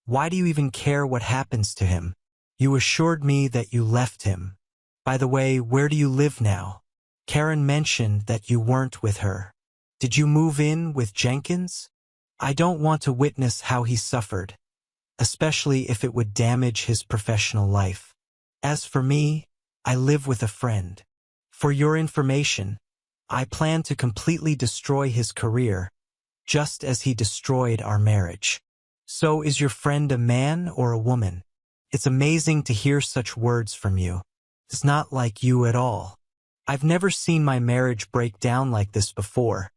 why do you even care what happens to him? You assured me that you left him. By the way, where do you live now? Karen mentioned that you weren't with her. Did you move in with Jenkins? I don't want to witness how he suffered, especially if it would damage his professional life. As for me, I live with a friend. For your information, I plan to completely destroy his career, just as he destroyed our marriage. So is your friend a man or a woman? It's amazing to hear such words from you. It's not like you at all. I've never seen my marriage break down like this before,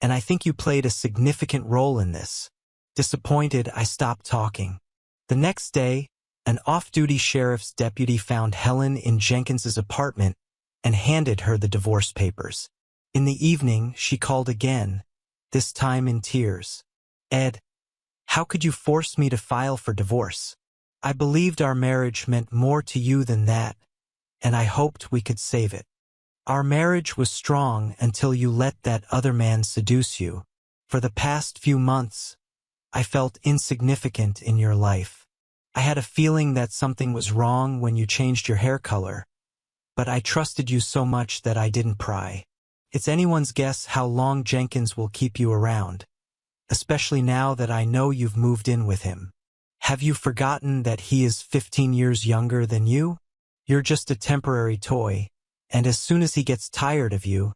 and I think you played a significant role in this. Disappointed, I stopped talking. The next day, an off-duty sheriff's deputy found Helen in Jenkins's apartment and handed her the divorce papers. In the evening, she called again, this time in tears. Ed, how could you force me to file for divorce? I believed our marriage meant more to you than that, and I hoped we could save it. Our marriage was strong until you let that other man seduce you. For the past few months, I felt insignificant in your life. I had a feeling that something was wrong when you changed your hair color, but I trusted you so much that I didn't pry. It's anyone's guess how long Jenkins will keep you around, especially now that I know you've moved in with him. Have you forgotten that he is 15 years younger than you? You're just a temporary toy, and as soon as he gets tired of you,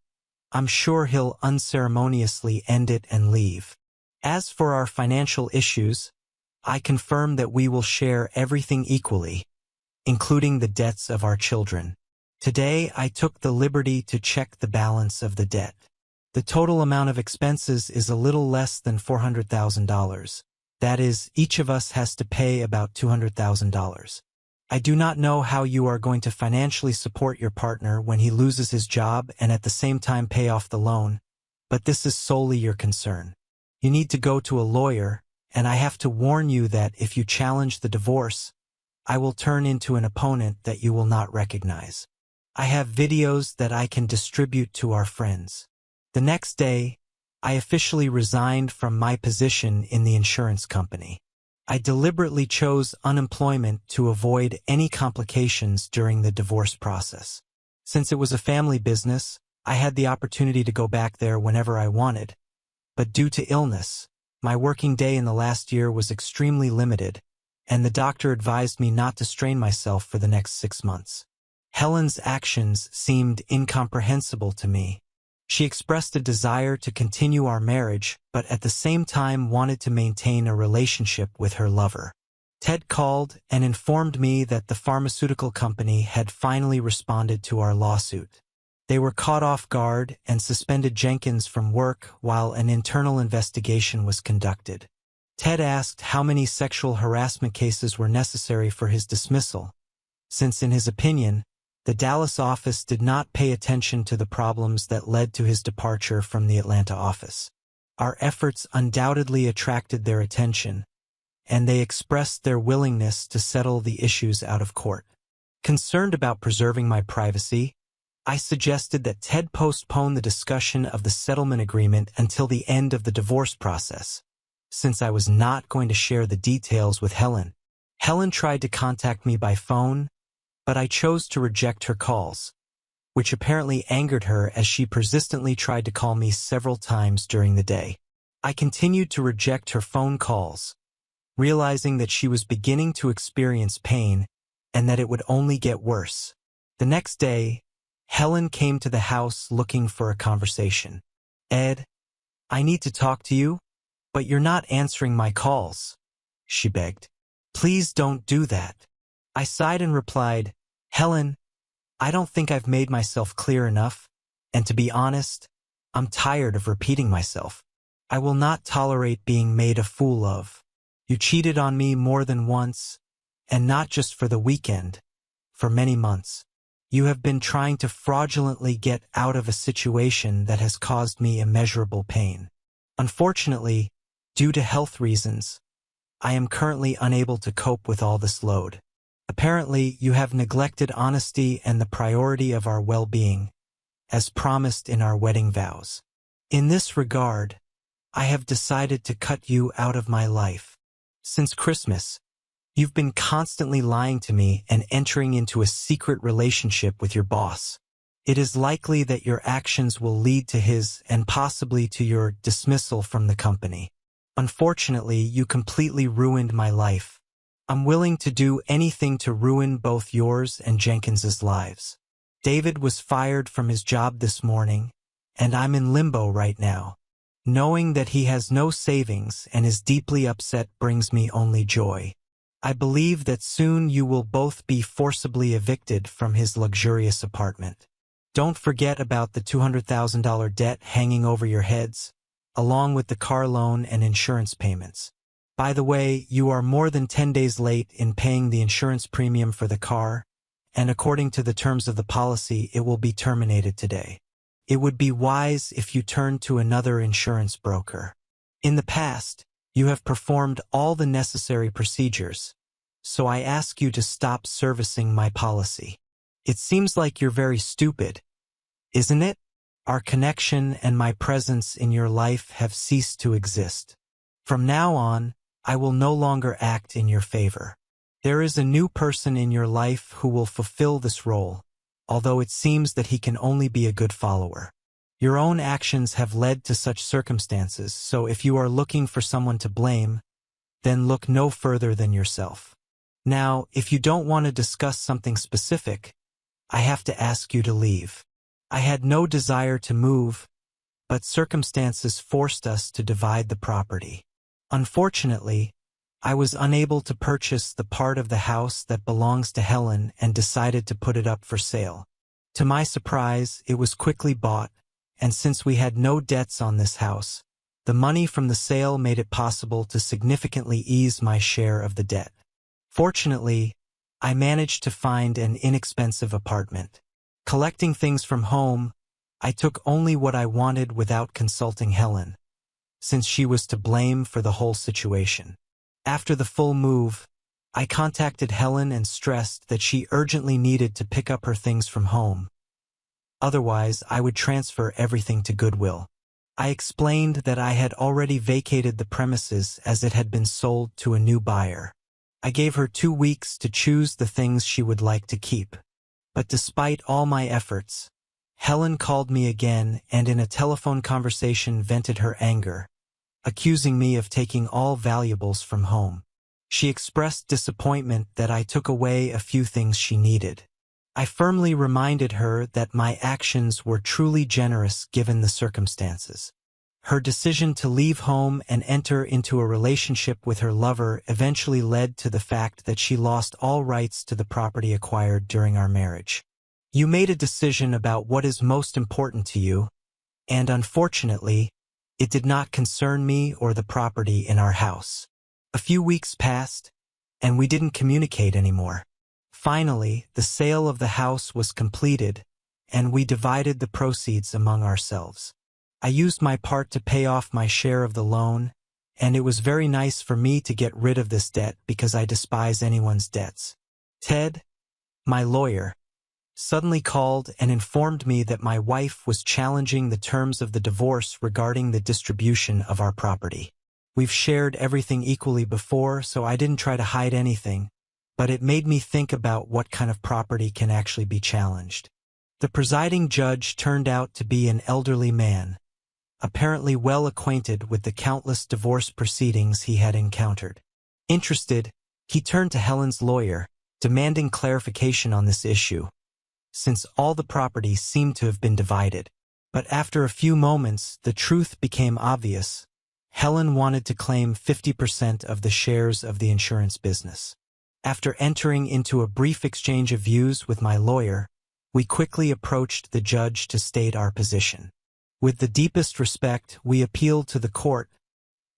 I'm sure he'll unceremoniously end it and leave. As for our financial issues, I confirm that we will share everything equally, including the debts of our children. Today, I took the liberty to check the balance of the debt. The total amount of expenses is a little less than $400,000. That is, each of us has to pay about $200,000. I do not know how you are going to financially support your partner when he loses his job and at the same time pay off the loan, but this is solely your concern. You need to go to a lawyer, and I have to warn you that if you challenge the divorce, I will turn into an opponent that you will not recognize. I have videos that I can distribute to our friends. The next day, I officially resigned from my position in the insurance company. I deliberately chose unemployment to avoid any complications during the divorce process. Since it was a family business, I had the opportunity to go back there whenever I wanted. But due to illness, my working day in the last year was extremely limited, and the doctor advised me not to strain myself for the next 6 months. Helen's actions seemed incomprehensible to me. She expressed a desire to continue our marriage, but at the same time wanted to maintain a relationship with her lover. Ted called and informed me that the pharmaceutical company had finally responded to our lawsuit. They were caught off guard and suspended Jenkins from work while an internal investigation was conducted. Ted asked how many sexual harassment cases were necessary for his dismissal, since in his opinion, the Dallas office did not pay attention to the problems that led to his departure from the Atlanta office. Our efforts undoubtedly attracted their attention, and they expressed their willingness to settle the issues out of court. Concerned about preserving my privacy, I suggested that Ted postpone the discussion of the settlement agreement until the end of the divorce process, since I was not going to share the details with Helen. Helen tried to contact me by phone, but I chose to reject her calls, which apparently angered her as she persistently tried to call me several times during the day. I continued to reject her phone calls, realizing that she was beginning to experience pain and that it would only get worse. The next day, Helen came to the house looking for a conversation. "Ed, I need to talk to you, but you're not answering my calls," she begged. "Please don't do that." I sighed and replied, "Helen, I don't think I've made myself clear enough, and to be honest, I'm tired of repeating myself. I will not tolerate being made a fool of. You cheated on me more than once, and not just for the weekend, for many months. You have been trying to fraudulently get out of a situation that has caused me immeasurable pain. Unfortunately, due to health reasons, I am currently unable to cope with all this load. Apparently, you have neglected honesty and the priority of our well-being, as promised in our wedding vows. In this regard, I have decided to cut you out of my life. Since Christmas, you've been constantly lying to me and entering into a secret relationship with your boss. It is likely that your actions will lead to his and possibly to your dismissal from the company. Unfortunately, you completely ruined my life. I'm willing to do anything to ruin both yours and Jenkins's lives. David was fired from his job this morning, and I'm in limbo right now. Knowing that he has no savings and is deeply upset brings me only joy. I believe that soon you will both be forcibly evicted from his luxurious apartment. Don't forget about the $200,000 debt hanging over your heads, along with the car loan and insurance payments. By the way, you are more than 10 days late in paying the insurance premium for the car, and according to the terms of the policy, it will be terminated today. It would be wise if you turned to another insurance broker. In the past, you have performed all the necessary procedures, so I ask you to stop servicing my policy. It seems like you're very stupid, isn't it? Our connection and my presence in your life have ceased to exist. From now on, I will no longer act in your favor. There is a new person in your life who will fulfill this role, although it seems that he can only be a good follower. Your own actions have led to such circumstances, so if you are looking for someone to blame, then look no further than yourself. Now, if you don't want to discuss something specific, I have to ask you to leave. I had no desire to move, but circumstances forced us to divide the property. Unfortunately, I was unable to purchase the part of the house that belongs to Helen and decided to put it up for sale. To my surprise, it was quickly bought, and since we had no debts on this house, the money from the sale made it possible to significantly ease my share of the debt. Fortunately, I managed to find an inexpensive apartment. Collecting things from home, I took only what I wanted without consulting Helen, since she was to blame for the whole situation. After the full move, I contacted Helen and stressed that she urgently needed to pick up her things from home. Otherwise, I would transfer everything to Goodwill. I explained that I had already vacated the premises as it had been sold to a new buyer. I gave her 2 weeks to choose the things she would like to keep. But despite all my efforts, Helen called me again and in a telephone conversation vented her anger, accusing me of taking all valuables from home. She expressed disappointment that I took away a few things she needed. I firmly reminded her that my actions were truly generous given the circumstances. Her decision to leave home and enter into a relationship with her lover eventually led to the fact that she lost all rights to the property acquired during our marriage. You made a decision about what is most important to you, and unfortunately, it did not concern me or the property in our house. A few weeks passed, and we didn't communicate anymore. Finally, the sale of the house was completed, and we divided the proceeds among ourselves. I used my part to pay off my share of the loan, and it was very nice for me to get rid of this debt because I despise anyone's debts. Ted, my lawyer, suddenly called and informed me that my wife was challenging the terms of the divorce regarding the distribution of our property. We've shared everything equally before, so I didn't try to hide anything, but it made me think about what kind of property can actually be challenged. The presiding judge turned out to be an elderly man, apparently well acquainted with the countless divorce proceedings he had encountered. Interested, he turned to Helen's lawyer, demanding clarification on this issue, since all the property seemed to have been divided. But after a few moments, the truth became obvious. Helen wanted to claim 50% of the shares of the insurance business. After entering into a brief exchange of views with my lawyer, we quickly approached the judge to state our position. With the deepest respect, we appealed to the court,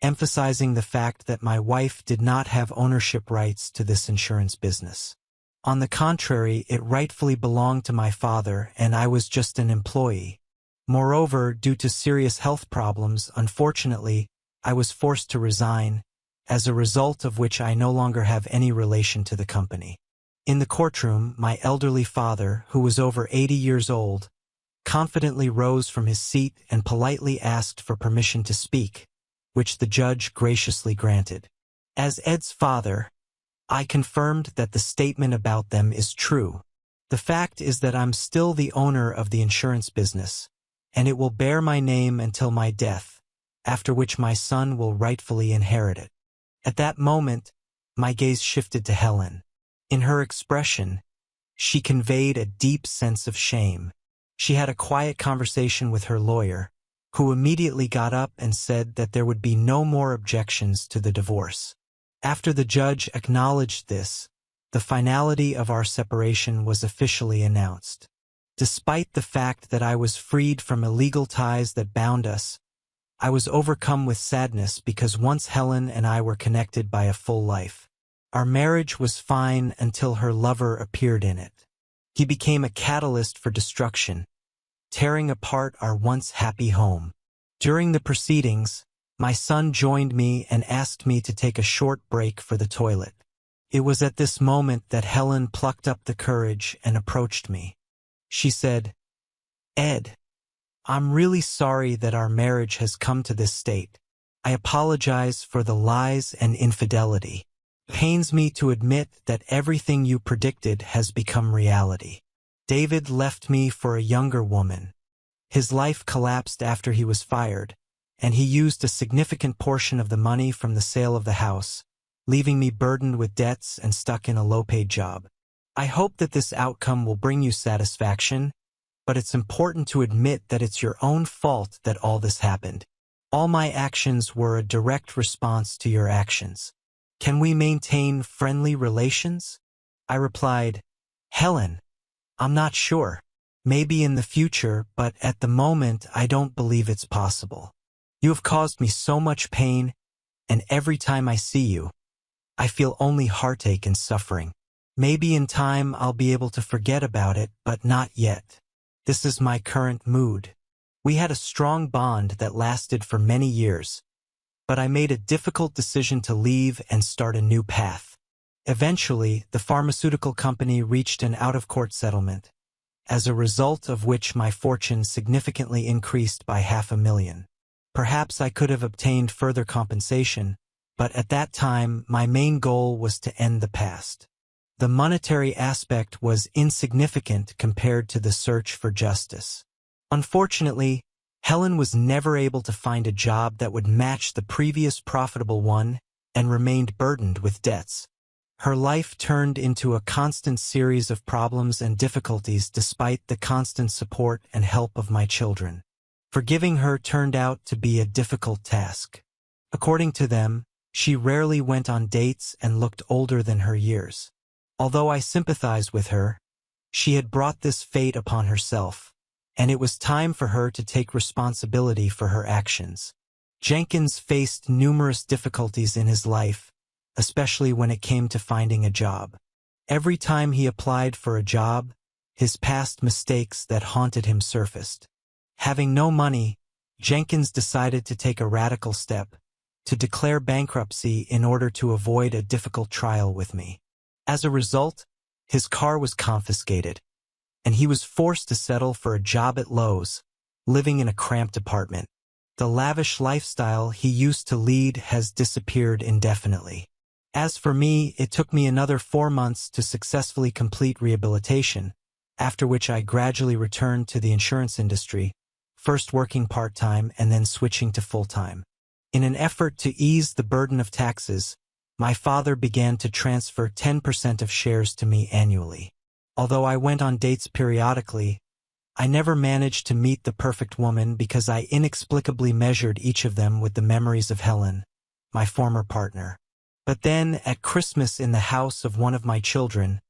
emphasizing the fact that my wife did not have ownership rights to this insurance business. On the contrary, it rightfully belonged to my father, and I was just an employee. Moreover, due to serious health problems, unfortunately, I was forced to resign, as a result of which I no longer have any relation to the company. In the courtroom, my elderly father, who was over 80 years old, confidently rose from his seat and politely asked for permission to speak, which the judge graciously granted. As Ed's father, I confirmed that the statement about them is true. The fact is that I'm still the owner of the insurance business, and it will bear my name until my death, after which my son will rightfully inherit it. At that moment, my gaze shifted to Helen. In her expression, she conveyed a deep sense of shame. She had a quiet conversation with her lawyer, who immediately got up and said that there would be no more objections to the divorce. After the judge acknowledged this, the finality of our separation was officially announced. Despite the fact that I was freed from illegal ties that bound us, I was overcome with sadness because once Helen and I were connected by a full life. Our marriage was fine until her lover appeared in it. He became a catalyst for destruction, tearing apart our once happy home. During the proceedings, my son joined me and asked me to take a short break for the toilet. It was at this moment that Helen plucked up the courage and approached me. She said, "Ed, I'm really sorry that our marriage has come to this state. I apologize for the lies and infidelity. It pains me to admit that everything you predicted has become reality. David left me for a younger woman. His life collapsed after he was fired, and he used a significant portion of the money from the sale of the house, leaving me burdened with debts and stuck in a low-paid job. I hope that this outcome will bring you satisfaction, but it's important to admit that it's your own fault that all this happened. All my actions were a direct response to your actions. Can we maintain friendly relations? I replied, Helen, I'm not sure. Maybe in the future, but at the moment I don't believe it's possible. You have caused me so much pain, and every time I see you, I feel only heartache and suffering. Maybe in time I'll be able to forget about it, but not yet. This is my current mood. We had a strong bond that lasted for many years, but I made a difficult decision to leave and start a new path. Eventually, the pharmaceutical company reached an out-of-court settlement, as a result of which my fortune significantly increased by $500,000. Perhaps I could have obtained further compensation, but at that time my main goal was to end the past. The monetary aspect was insignificant compared to the search for justice. Unfortunately, Helen was never able to find a job that would match the previous profitable one and remained burdened with debts. Her life turned into a constant series of problems and difficulties despite the constant support and help of my children. Forgiving her turned out to be a difficult task. According to them, she rarely went on dates and looked older than her years. Although I sympathized with her, she had brought this fate upon herself, and it was time for her to take responsibility for her actions. Jenkins faced numerous difficulties in his life, especially when it came to finding a job. Every time he applied for a job, his past mistakes that haunted him surfaced. Having no money, Jenkins decided to take a radical step, to declare bankruptcy in order to avoid a difficult trial with me. As a result, his car was confiscated, and he was forced to settle for a job at Lowe's, living in a cramped apartment. The lavish lifestyle he used to lead has disappeared indefinitely. As for me, it took me another 4 months to successfully complete rehabilitation, after which I gradually returned to the insurance industry, first working part-time and then switching to full-time. In an effort to ease the burden of taxes, my father began to transfer 10% of shares to me annually. Although I went on dates periodically, I never managed to meet the perfect woman because I inexplicably measured each of them with the memories of Helen, my former partner. But then, at Christmas in the house of one of my children,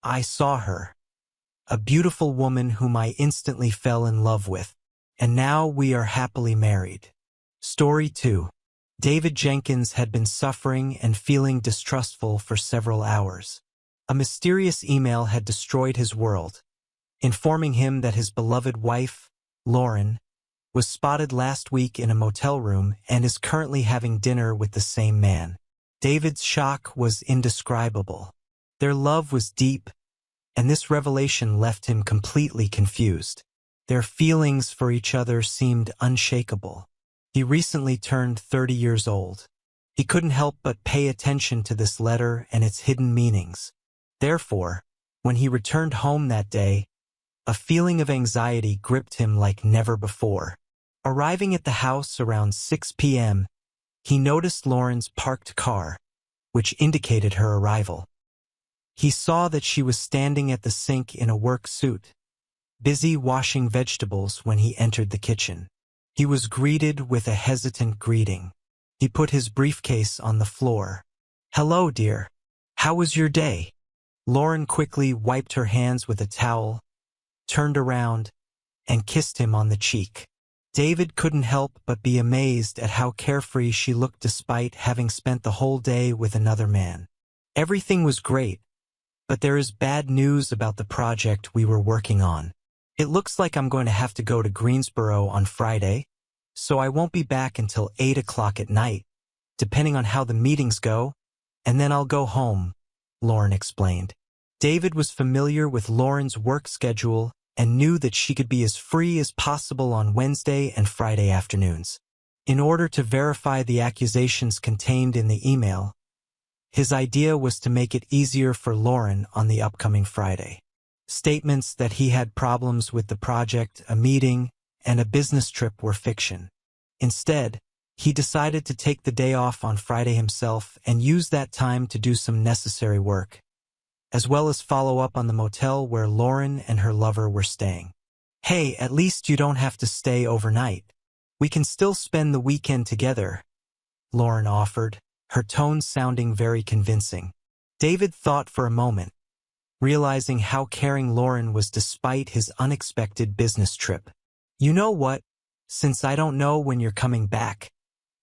I saw her, a beautiful woman whom I instantly fell in love with, and now we are happily married. Story 2. David Jenkins had been suffering and feeling distrustful for several hours. A mysterious email had destroyed his world, informing him that his beloved wife, Lauren, was spotted last week in a motel room and is currently having dinner with the same man. David's shock was indescribable. Their love was deep, and this revelation left him completely confused. Their feelings for each other seemed unshakable. He recently turned 30 years old. He couldn't help but pay attention to this letter and its hidden meanings. Therefore, when he returned home that day, a feeling of anxiety gripped him like never before. Arriving at the house around 6 p.m., he noticed Lauren's parked car, which indicated her arrival. He saw that she was standing at the sink in a work suit, busy washing vegetables when he entered the kitchen. He was greeted with a hesitant greeting. He put his briefcase on the floor. "Hello, dear. How was your day?" Lauren quickly wiped her hands with a towel, turned around, and kissed him on the cheek. David couldn't help but be amazed at how carefree she looked despite having spent the whole day with another man. "Everything was great, but there is bad news about the project we were working on. It looks like I'm going to have to go to Greensboro on Friday, so I won't be back until 8 o'clock at night, depending on how the meetings go, and then I'll go home," Lauren explained. David was familiar with Lauren's work schedule and knew that she could be as free as possible on Wednesday and Friday afternoons. In order to verify the accusations contained in the email, his idea was to make it easier for Lauren on the upcoming Friday. Statements that he had problems with the project, a meeting, and a business trip were fiction. Instead, he decided to take the day off on Friday himself and use that time to do some necessary work, as well as follow up on the motel where Lauren and her lover were staying. "Hey, at least you don't have to stay overnight. We can still spend the weekend together," Lauren offered, her tone sounding very convincing. David thought for a moment, realizing how caring Lauren was despite his unexpected business trip. "You know what? Since I don't know when you're coming back,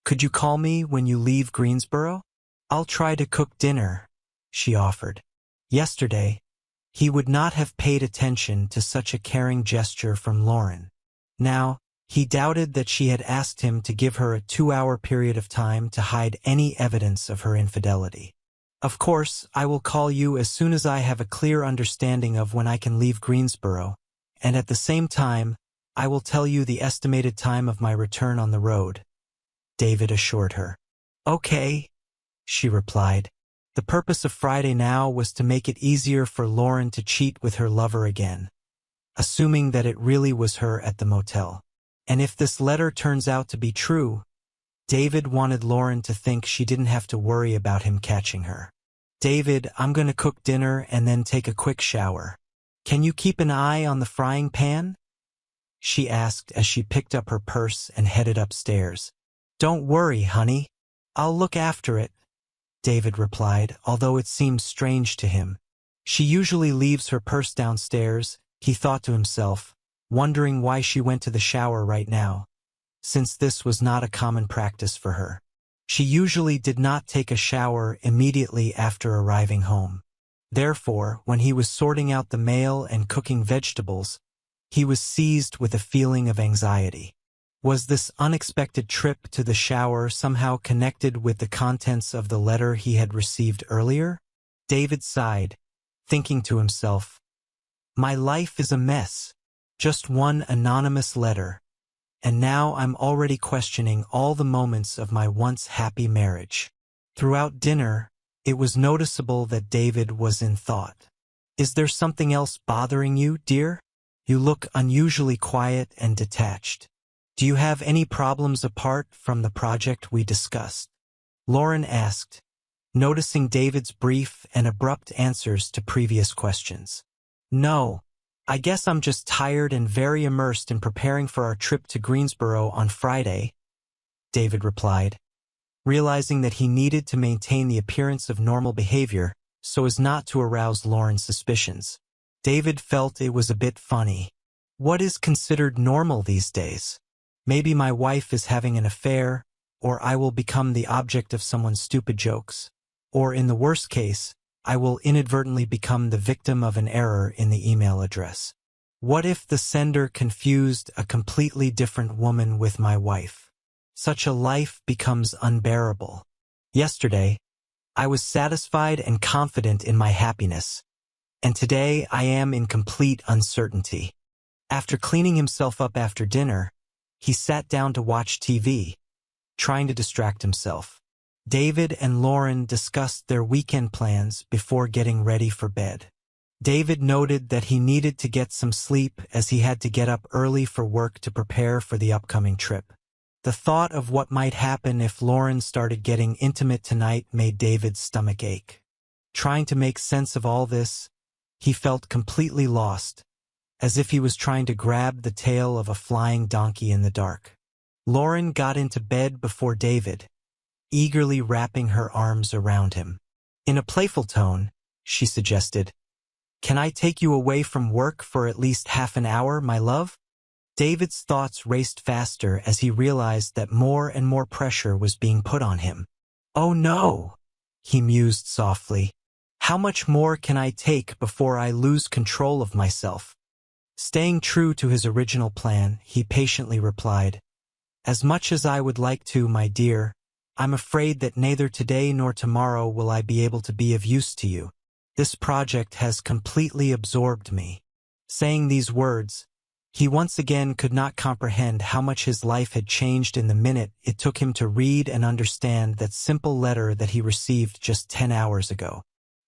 could you call me when you leave Greensboro? I'll try to cook dinner," she offered. Yesterday, he would not have paid attention to such a caring gesture from Lauren. Now, he doubted that she had asked him to give her a 2-hour period of time to hide any evidence of her infidelity. "Of course, I will call you as soon as I have a clear understanding of when I can leave Greensboro, and at the same time, I will tell you the estimated time of my return on the road," David assured her. "Okay," she replied. The purpose of Friday now was to make it easier for Lauren to cheat with her lover again, assuming that it really was her at the motel. And if this letter turns out to be true, David wanted Lauren to think she didn't have to worry about him catching her. "David, I'm going to cook dinner and then take a quick shower. Can you keep an eye on the frying pan?" she asked as she picked up her purse and headed upstairs. "Don't worry, honey. I'll look after it," David replied, although it seemed strange to him. She usually leaves her purse downstairs, he thought to himself, wondering why she went to the shower right now, since this was not a common practice for her. She usually did not take a shower immediately after arriving home. Therefore, when he was sorting out the mail and cooking vegetables, he was seized with a feeling of anxiety. Was this unexpected trip to the shower somehow connected with the contents of the letter he had received earlier? David sighed, thinking to himself, "My life is a mess. Just one anonymous letter. And now I'm already questioning all the moments of my once happy marriage." Throughout dinner, it was noticeable that David was in thought. "Is there something else bothering you, dear? You look unusually quiet and detached. Do you have any problems apart from the project we discussed?" Lauren asked, noticing David's brief and abrupt answers to previous questions. "No. I guess I'm just tired and very immersed in preparing for our trip to Greensboro on Friday," David replied, realizing that he needed to maintain the appearance of normal behavior so as not to arouse Lauren's suspicions. David felt it was a bit funny. What is considered normal these days? Maybe my wife is having an affair, or I will become the object of someone's stupid jokes. Or in the worst case, I will inadvertently become the victim of an error in the email address. What if the sender confused a completely different woman with my wife? Such a life becomes unbearable. Yesterday, I was satisfied and confident in my happiness, and today I am in complete uncertainty. After cleaning himself up after dinner, he sat down to watch TV, trying to distract himself. David and Lauren discussed their weekend plans before getting ready for bed. David noted that he needed to get some sleep as he had to get up early for work to prepare for the upcoming trip. The thought of what might happen if Lauren started getting intimate tonight made David's stomach ache. Trying to make sense of all this, he felt completely lost, as if he was trying to grab the tail of a flying donkey in the dark. Lauren got into bed before David, eagerly wrapping her arms around him. In a playful tone, she suggested, "Can I take you away from work for at least half an hour, my love?" David's thoughts raced faster as he realized that more and more pressure was being put on him. "Oh no," he mused softly. "How much more can I take before I lose control of myself?" Staying true to his original plan, he patiently replied, "As much as I would like to, my dear, I'm afraid that neither today nor tomorrow will I be able to be of use to you. This project has completely absorbed me." Saying these words, he once again could not comprehend how much his life had changed in the minute it took him to read and understand that simple letter that he received just 10 hours ago.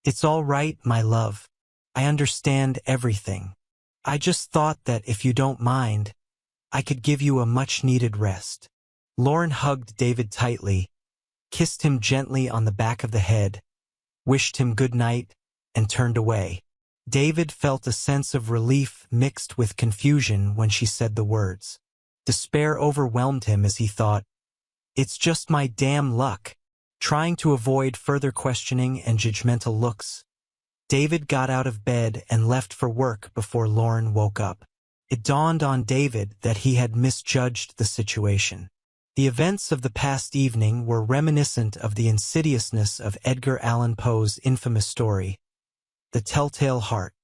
"It's all right, my love. I understand everything. I just thought that if you don't mind, I could give you a much-needed rest." Lauren hugged David tightly, kissed him gently on the back of the head, wished him good night, and turned away. David felt a sense of relief mixed with confusion when she said the words. Despair overwhelmed him as he thought, "It's just my damn luck." Trying to avoid further questioning and judgmental looks, David got out of bed and left for work before Lauren woke up. It dawned on David that he had misjudged the situation. The events of the past evening were reminiscent of the insidiousness of Edgar Allan Poe's infamous story, The Telltale Heart.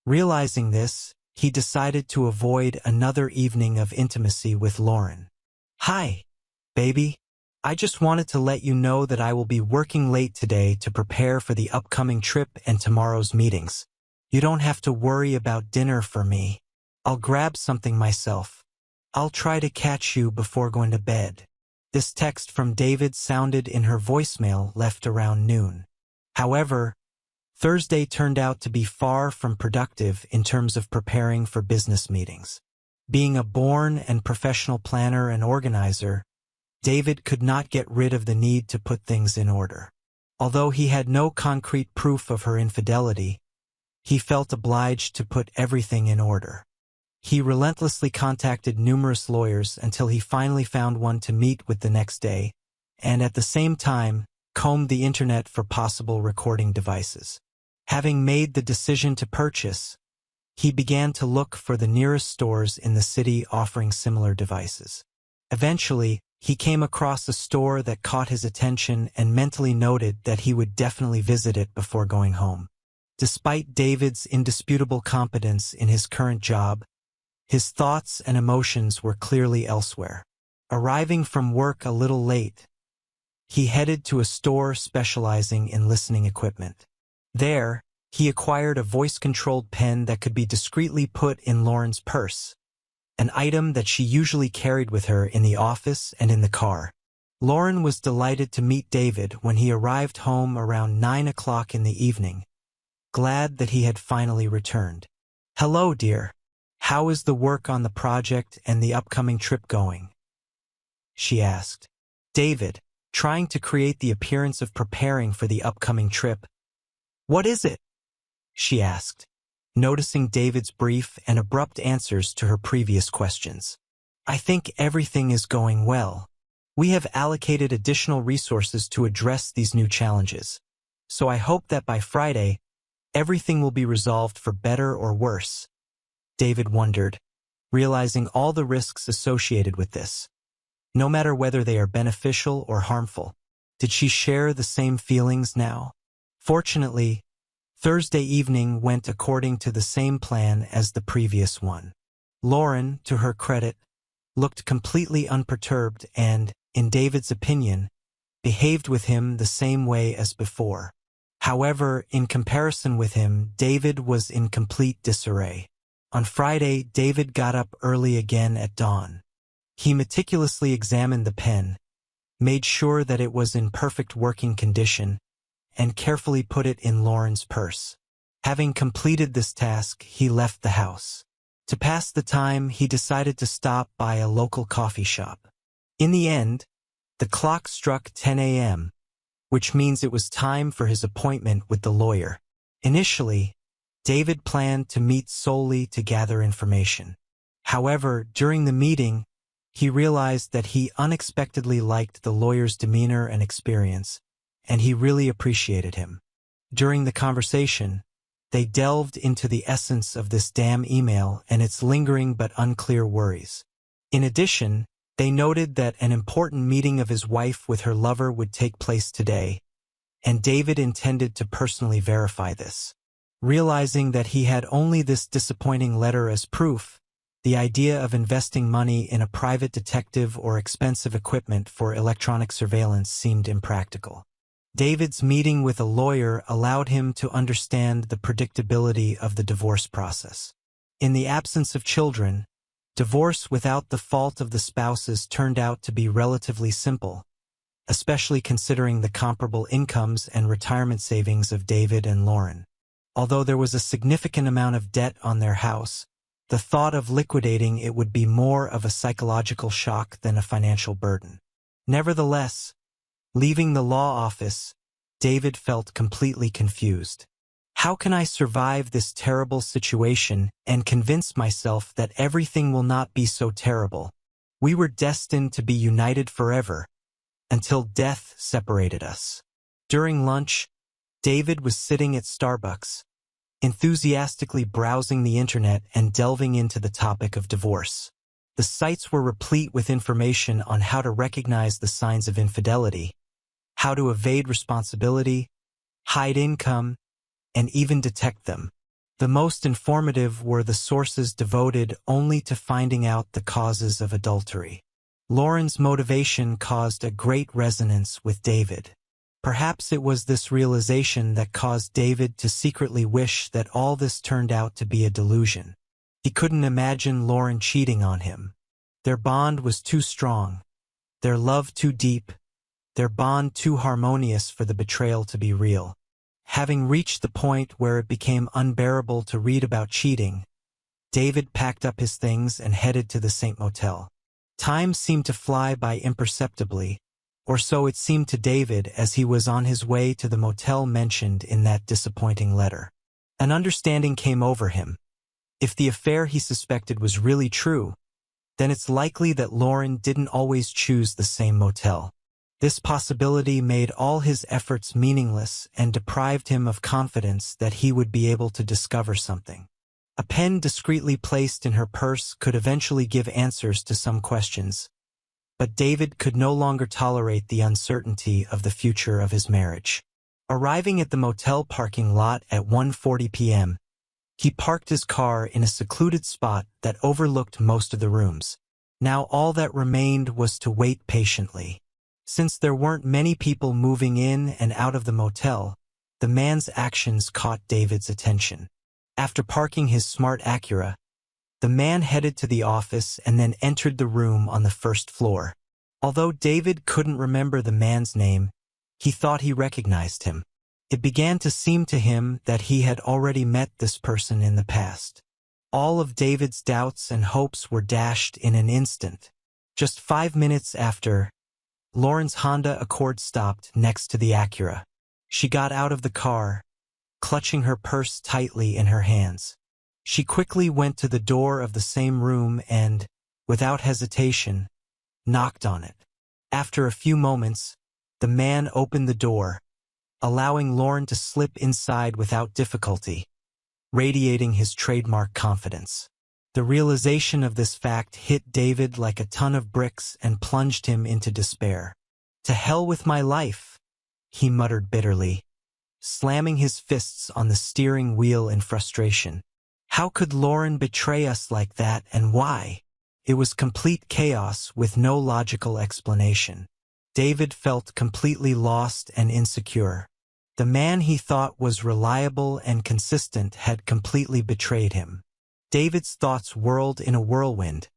Realizing this, he decided to avoid another evening of intimacy with Lauren. "Hi, baby. I just wanted to let you know that I will be working late today to prepare for the upcoming trip and tomorrow's meetings. You don't have to worry about dinner for me. I'll grab something myself. I'll try to catch you before going to bed." This text from David sounded in her voicemail left around noon. However, Thursday turned out to be far from productive in terms of preparing for business meetings. Being a born and professional planner and organizer, David could not get rid of the need to put things in order. Although he had no concrete proof of her infidelity, he felt obliged to put everything in order. He relentlessly contacted numerous lawyers until he finally found one to meet with the next day, and at the same time, combed the internet for possible recording devices. Having made the decision to purchase, he began to look for the nearest stores in the city offering similar devices. Eventually, he came across a store that caught his attention and mentally noted that he would definitely visit it before going home. Despite David's indisputable competence in his current job, his thoughts and emotions were clearly elsewhere. Arriving from work a little late, he headed to a store specializing in listening equipment. There, he acquired a voice-controlled pen that could be discreetly put in Lauren's purse, an item that she usually carried with her in the office and in the car. Lauren was delighted to meet David when he arrived home around 9 o'clock in the evening, glad that he had finally returned. "Hello, dear. How is the work on the project and the upcoming trip going?" she asked. David, trying to create the appearance of preparing for the upcoming trip. "What is it?" she asked, noticing David's brief and abrupt answers to her previous questions. "I think everything is going well. We have allocated additional resources to address these new challenges. So I hope that by Friday, everything will be resolved for better or worse." David wondered, realizing all the risks associated with this. No matter whether they are beneficial or harmful, did she share the same feelings now? Fortunately, Thursday evening went according to the same plan as the previous one. Lauren, to her credit, looked completely unperturbed and, in David's opinion, behaved with him the same way as before. However, in comparison with him, David was in complete disarray. On Friday, David got up early again at dawn. He meticulously examined the pen, made sure that it was in perfect working condition, and carefully put it in Lauren's purse. Having completed this task, he left the house. To pass the time, he decided to stop by a local coffee shop. In the end, the clock struck 10 a.m., which means it was time for his appointment with the lawyer. Initially, David planned to meet solely to gather information. However, during the meeting, he realized that he unexpectedly liked the lawyer's demeanor and experience, and he really appreciated him. During the conversation, they delved into the essence of this damn email and its lingering but unclear worries. In addition, they noted that an important meeting of his wife with her lover would take place today, and David intended to personally verify this. Realizing that he had only this disappointing letter as proof, the idea of investing money in a private detective or expensive equipment for electronic surveillance seemed impractical. David's meeting with a lawyer allowed him to understand the predictability of the divorce process. In the absence of children, divorce without the fault of the spouses turned out to be relatively simple, especially considering the comparable incomes and retirement savings of David and Lauren. Although there was a significant amount of debt on their house, The thought of liquidating it would be more of a psychological shock than a financial burden. Nevertheless, leaving the law office, David felt completely confused. How can I survive this terrible situation and convince myself that everything will not be so terrible? We were destined to be united forever, until death separated us. During lunch, David was sitting at Starbucks, enthusiastically browsing the internet and delving into the topic of divorce. The sites were replete with information on how to recognize the signs of infidelity, how to evade responsibility, hide income, and even detect them. The most informative were the sources devoted only to finding out the causes of adultery. Lauren's motivation caused a great resonance with David. Perhaps it was this realization that caused David to secretly wish that all this turned out to be a delusion. He couldn't imagine Lauren cheating on him. Their bond was too strong, their love too deep, their bond too harmonious for the betrayal to be real. Having reached the point where it became unbearable to read about cheating, David packed up his things and headed to the Saint Motel. Time seemed to fly by imperceptibly, or so it seemed to David as he was on his way to the motel mentioned in that disappointing letter. An understanding came over him. If the affair he suspected was really true, then it's likely that Lauren didn't always choose the same motel. This possibility made all his efforts meaningless and deprived him of confidence that he would be able to discover something. A pen discreetly placed in her purse could eventually give answers to some questions, but David could no longer tolerate the uncertainty of the future of his marriage. Arriving at the motel parking lot at 1:40 p.m., he parked his car in a secluded spot that overlooked most of the rooms. Now all that remained was to wait patiently. Since there weren't many people moving in and out of the motel, the man's actions caught David's attention. After parking his smart Acura, the man headed to the office and then entered the room on the first floor. Although David couldn't remember the man's name, he thought he recognized him. It began to seem to him that he had already met this person in the past. All of David's doubts and hopes were dashed in an instant. Just 5 minutes after, Lauren's Honda Accord stopped next to the Acura. She got out of the car, clutching her purse tightly in her hands. She quickly went to the door of the same room and, without hesitation, knocked on it. After a few moments, the man opened the door, allowing Lauren to slip inside without difficulty, radiating his trademark confidence. The realization of this fact hit David like a ton of bricks and plunged him into despair. "To hell with my life," he muttered bitterly, slamming his fists on the steering wheel in frustration. How could Lauren betray us like that, and why? It was complete chaos with no logical explanation. David felt completely lost and insecure. The man he thought was reliable and consistent had completely betrayed him. David's thoughts whirled in a whirlwind,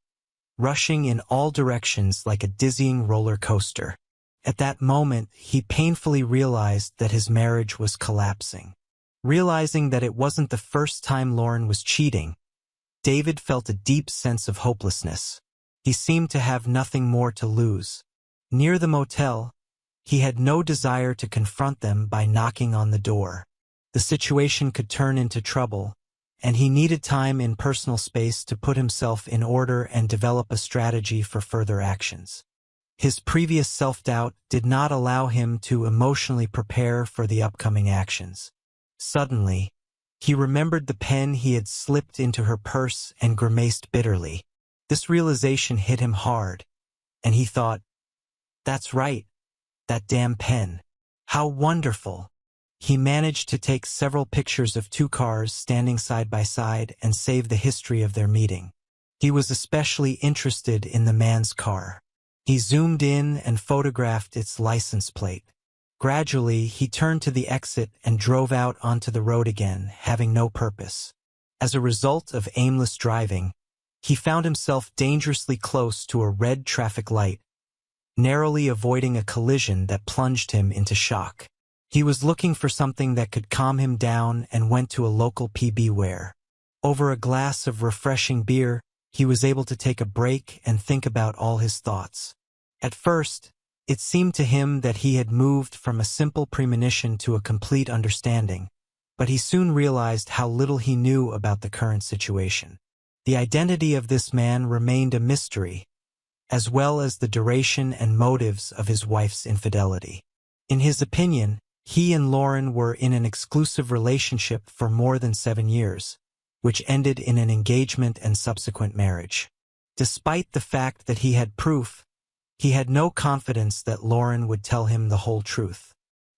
rushing in all directions like a dizzying roller coaster. At that moment, he painfully realized that his marriage was collapsing. Realizing that it wasn't the first time Lauren was cheating, David felt a deep sense of hopelessness. He seemed to have nothing more to lose. Near the motel, he had no desire to confront them by knocking on the door. The situation could turn into trouble, and he needed time in personal space to put himself in order and develop a strategy for further actions. His previous self-doubt did not allow him to emotionally prepare for the upcoming actions. Suddenly, he remembered the pen he had slipped into her purse and grimaced bitterly. This realization hit him hard, and he thought, "That's right, that damn pen. How wonderful." He managed to take several pictures of two cars standing side by side and save the history of their meeting. He was especially interested in the man's car. He zoomed in and photographed its license plate. Gradually, he turned to the exit and drove out onto the road again, having no purpose. As a result of aimless driving, he found himself dangerously close to a red traffic light, narrowly avoiding a collision that plunged him into shock. He was looking for something that could calm him down and went to a local PB where, Over a glass of refreshing beer, he was able to take a break and think about all his thoughts. At first, it seemed to him that he had moved from a simple premonition to a complete understanding, but he soon realized how little he knew about the current situation. The identity of this man remained a mystery, as well as the duration and motives of his wife's infidelity. In his opinion, he and Lauren were in an exclusive relationship for more than 7 years, which ended in an engagement and subsequent marriage. Despite the fact that he had proof, he had no confidence that Lauren would tell him the whole truth.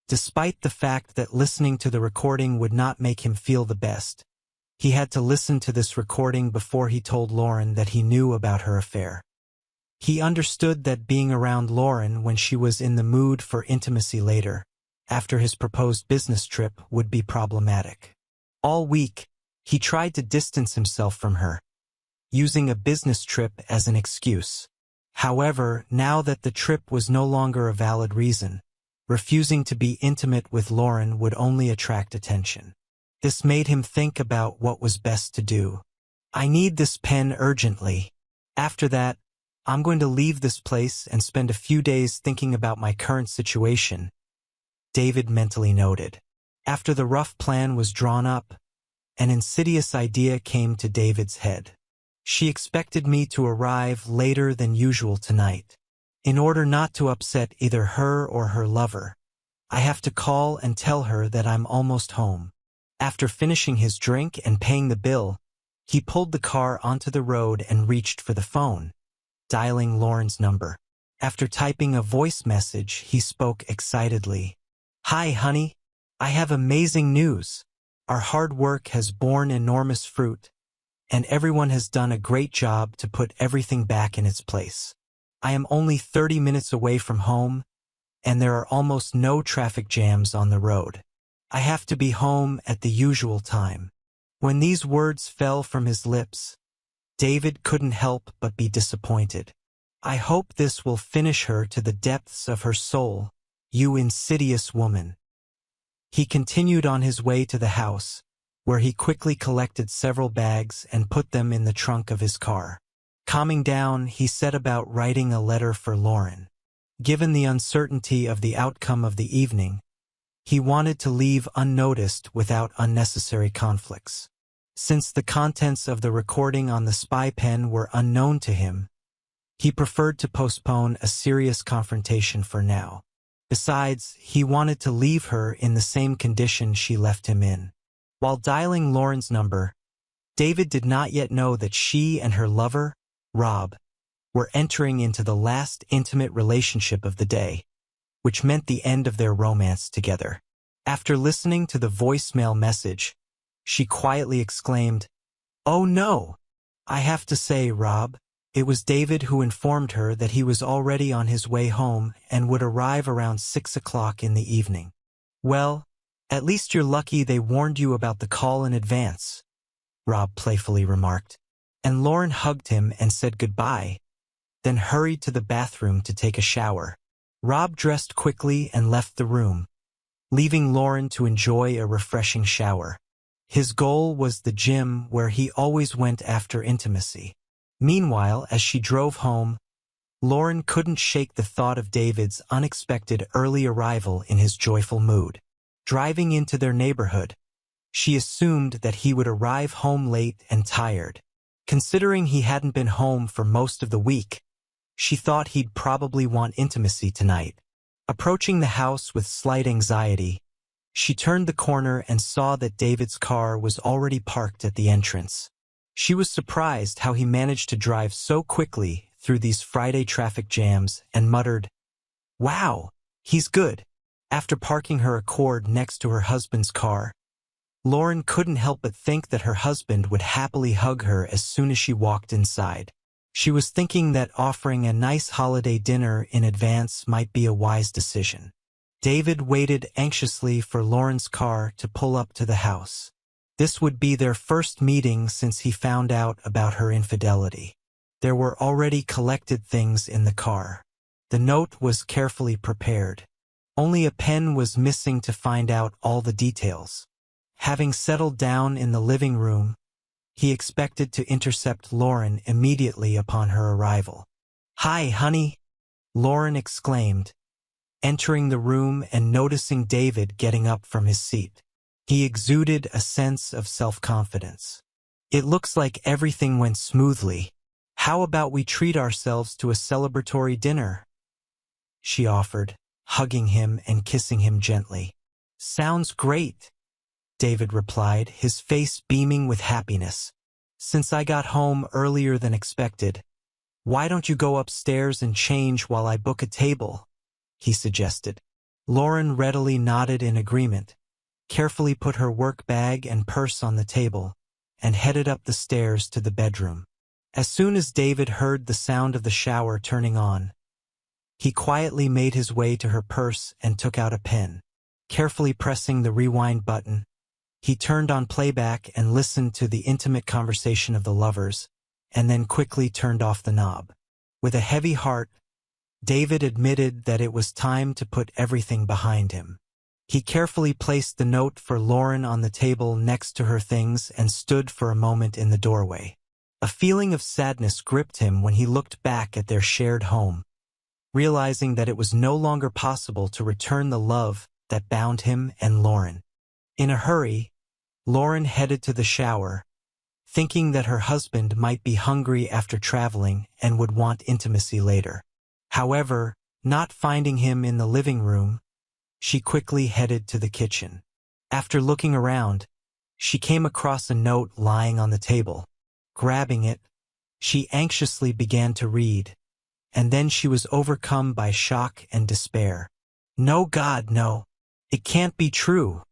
Despite the fact that listening to the recording would not make him feel the best, he had to listen to this recording before he told Lauren that he knew about her affair. He understood that being around Lauren when she was in the mood for intimacy later, after his proposed business trip, would be problematic. All week, he tried to distance himself from her, using a business trip as an excuse. However, now that the trip was no longer a valid reason, refusing to be intimate with Lauren would only attract attention. This made him think about what was best to do. I need this pen urgently. After that, I'm going to leave this place and spend a few days thinking about my current situation, David mentally noted. After the rough plan was drawn up, an insidious idea came to David's head. She expected me to arrive later than usual tonight. In order not to upset either her or her lover, I have to call and tell her that I'm almost home. After finishing his drink and paying the bill, he pulled the car onto the road and reached for the phone, dialing Lauren's number. After typing a voice message, he spoke excitedly. "Hi, honey. I have amazing news. Our hard work has borne enormous fruit, and everyone has done a great job to put everything back in its place. I am only 30 minutes away from home, and there are almost no traffic jams on the road. I have to be home at the usual time." When these words fell from his lips, David couldn't help but be disappointed. "I hope this will finish her to the depths of her soul, you insidious woman." He continued on his way to the house, where he quickly collected several bags and put them in the trunk of his car. Calming down, he set about writing a letter for Lauren. Given the uncertainty of the outcome of the evening, he wanted to leave unnoticed without unnecessary conflicts. Since the contents of the recording on the spy pen were unknown to him, he preferred to postpone a serious confrontation for now. Besides, he wanted to leave her in the same condition she left him in. While dialing Lauren's number, David did not yet know that she and her lover, Rob, were entering into the last intimate relationship of the day, which meant the end of their romance together. After listening to the voicemail message, she quietly exclaimed, "Oh no! I have to say, Rob, it was David who informed her that he was already on his way home and would arrive around 6 o'clock in the evening." "Well, at least you're lucky they warned you about the call in advance," Rob playfully remarked. And Lauren hugged him and said goodbye, then hurried to the bathroom to take a shower. Rob dressed quickly and left the room, leaving Lauren to enjoy a refreshing shower. His goal was the gym where he always went after intimacy. Meanwhile, as she drove home, Lauren couldn't shake the thought of David's unexpected early arrival in his joyful mood. Driving into their neighborhood, she assumed that he would arrive home late and tired. Considering he hadn't been home for most of the week, she thought he'd probably want intimacy tonight. Approaching the house with slight anxiety, she turned the corner and saw that David's car was already parked at the entrance. She was surprised how he managed to drive so quickly through these Friday traffic jams and muttered, "Wow, he's good." After parking her Accord next to her husband's car, Lauren couldn't help but think that her husband would happily hug her as soon as she walked inside. She was thinking that offering a nice holiday dinner in advance might be a wise decision. David waited anxiously for Lauren's car to pull up to the house. This would be their first meeting since he found out about her infidelity. There were already collected things in the car. The note was carefully prepared. Only a pen was missing to find out all the details. Having settled down in the living room, He expected to intercept Lauren immediately upon her arrival. "Hi, honey," Lauren exclaimed, entering the room and noticing David getting up from his seat. He exuded a sense of self-confidence. "It looks like everything went smoothly. How about we treat ourselves to a celebratory dinner?" she offered, hugging him and kissing him gently. "Sounds great," David replied, his face beaming with happiness. "Since I got home earlier than expected, why don't you go upstairs and change while I book a table?" he suggested. Lauren readily nodded in agreement, carefully put her work bag and purse on the table, and headed up the stairs to the bedroom. As soon as David heard the sound of the shower turning on, he quietly made his way to her purse and took out a pen. Carefully pressing the rewind button, he turned on playback and listened to the intimate conversation of the lovers, and then quickly turned off the knob. With a heavy heart, David admitted that it was time to put everything behind him. He carefully placed the note for Lauren on the table next to her things and stood for a moment in the doorway. A feeling of sadness gripped him when he looked back at their shared home, realizing that it was no longer possible to return the love that bound him and Lauren. In a hurry, Lauren headed to the shower, thinking that her husband might be hungry after traveling and would want intimacy later. However, not finding him in the living room, she quickly headed to the kitchen. After looking around, she came across a note lying on the table. Grabbing it, she anxiously began to read, and then she was overcome by shock and despair. "No, God, no. It can't be true,"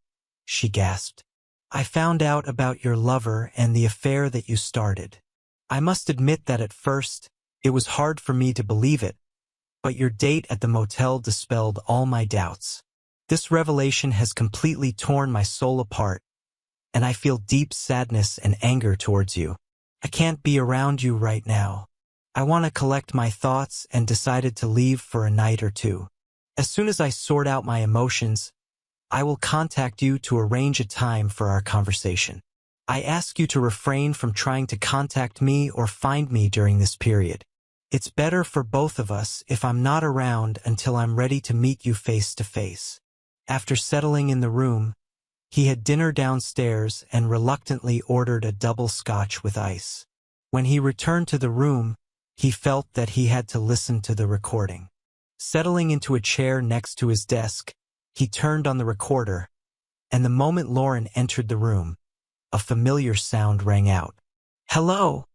she gasped. "I found out about your lover and the affair that you started. I must admit that at first, it was hard for me to believe it, but your date at the motel dispelled all my doubts. This revelation has completely torn my soul apart, and I feel deep sadness and anger towards you. I can't be around you right now. I want to collect my thoughts and decided to leave for a night or two. As soon as I sort out my emotions, I will contact you to arrange a time for our conversation. I ask you to refrain from trying to contact me or find me during this period. It's better for both of us if I'm not around until I'm ready to meet you face to face." After settling in the room, he had dinner downstairs and reluctantly ordered a double scotch with ice. When he returned to the room, he felt that he had to listen to the recording. Settling into a chair next to his desk, he turned on the recorder, and the moment Lauren entered the room, a familiar sound rang out. "Hello,"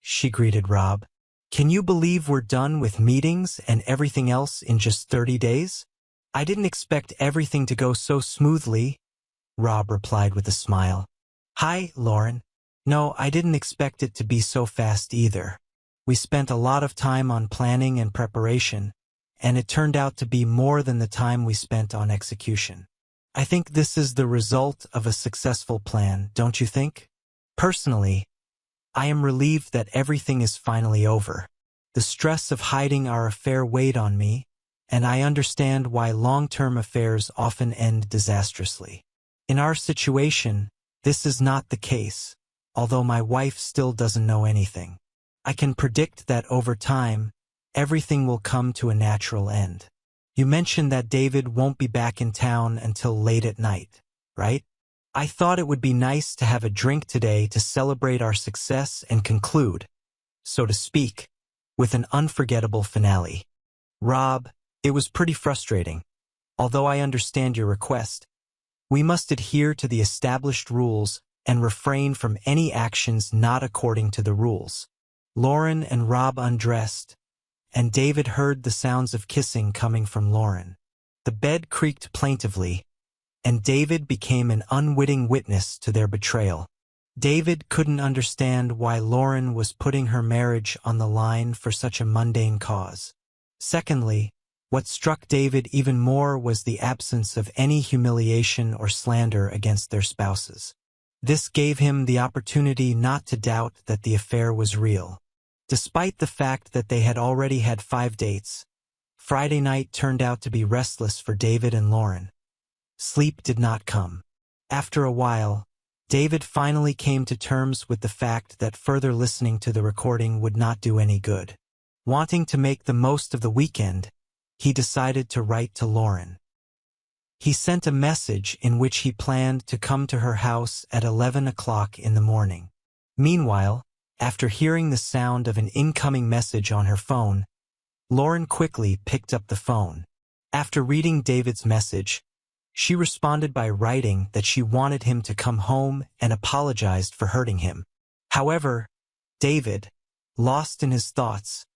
she greeted Rob. "Can you believe we're done with meetings and everything else in just 30 days? I didn't expect everything to go so smoothly," Rob replied with a smile. "Hi, Lauren. No, I didn't expect it to be so fast either. We spent a lot of time on planning and preparation, and it turned out to be more than the time we spent on execution. I think this is the result of a successful plan, don't you think? Personally, I am relieved that everything is finally over. The stress of hiding our affair weighed on me, and I understand why long-term affairs often end disastrously. In our situation, this is not the case, although my wife still doesn't know anything. I can predict that over time, everything will come to a natural end. You mentioned that David won't be back in town until late at night, right? I thought it would be nice to have a drink today to celebrate our success and conclude, so to speak, with an unforgettable finale. Rob, it was pretty frustrating. Although I understand your request, we must adhere to the established rules and refrain from any actions not according to the rules." Lauren and Rob undressed, and David heard the sounds of kissing coming from Lauren. The bed creaked plaintively, and David became an unwitting witness to their betrayal. David couldn't understand why Lauren was putting her marriage on the line for such a mundane cause. Secondly, what struck David even more was the absence of any humiliation or slander against their spouses. This gave him the opportunity not to doubt that the affair was real. Despite the fact that they had already had 5 dates, Friday night turned out to be restless for David and Lauren. Sleep did not come. After a while, David finally came to terms with the fact that further listening to the recording would not do any good. Wanting to make the most of the weekend, he decided to write to Lauren. He sent a message in which he planned to come to her house at 11 o'clock in the morning. Meanwhile, after hearing the sound of an incoming message on her phone, Lauren quickly picked up the phone. After reading David's message, she responded by writing that she wanted him to come home and apologized for hurting him. However, David, lost in his thoughts,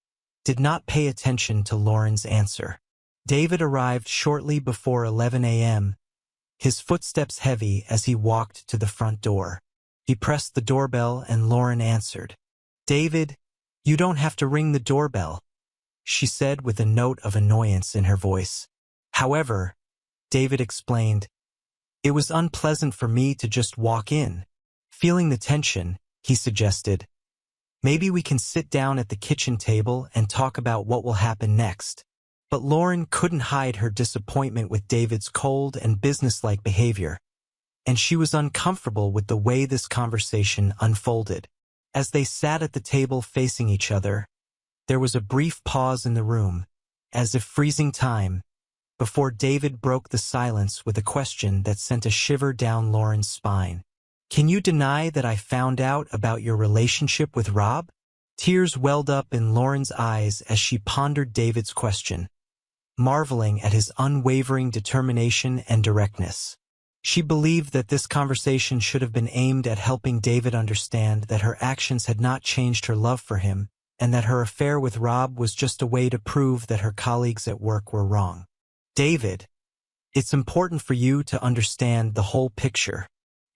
did not pay attention to Lauren's answer. David arrived shortly before 11 a.m., his footsteps heavy as he walked to the front door. He pressed the doorbell and Lauren answered. "David, you don't have to ring the doorbell," she said with a note of annoyance in her voice. However, David explained, "It was unpleasant for me to just walk in." Feeling the tension, he suggested, "Maybe we can sit down at the kitchen table and talk about what will happen next." But Lauren couldn't hide her disappointment with David's cold and businesslike behavior, and she was uncomfortable with the way this conversation unfolded. As they sat at the table facing each other, there was a brief pause in the room, as if freezing time, before David broke the silence with a question that sent a shiver down Lauren's spine. "Can you deny that I found out about your relationship with Rob?" Tears welled up in Lauren's eyes as she pondered David's question, marveling at his unwavering determination and directness. She believed that this conversation should have been aimed at helping David understand that her actions had not changed her love for him, and that her affair with Rob was just a way to prove that her colleagues at work were wrong. "David, it's important for you to understand the whole picture."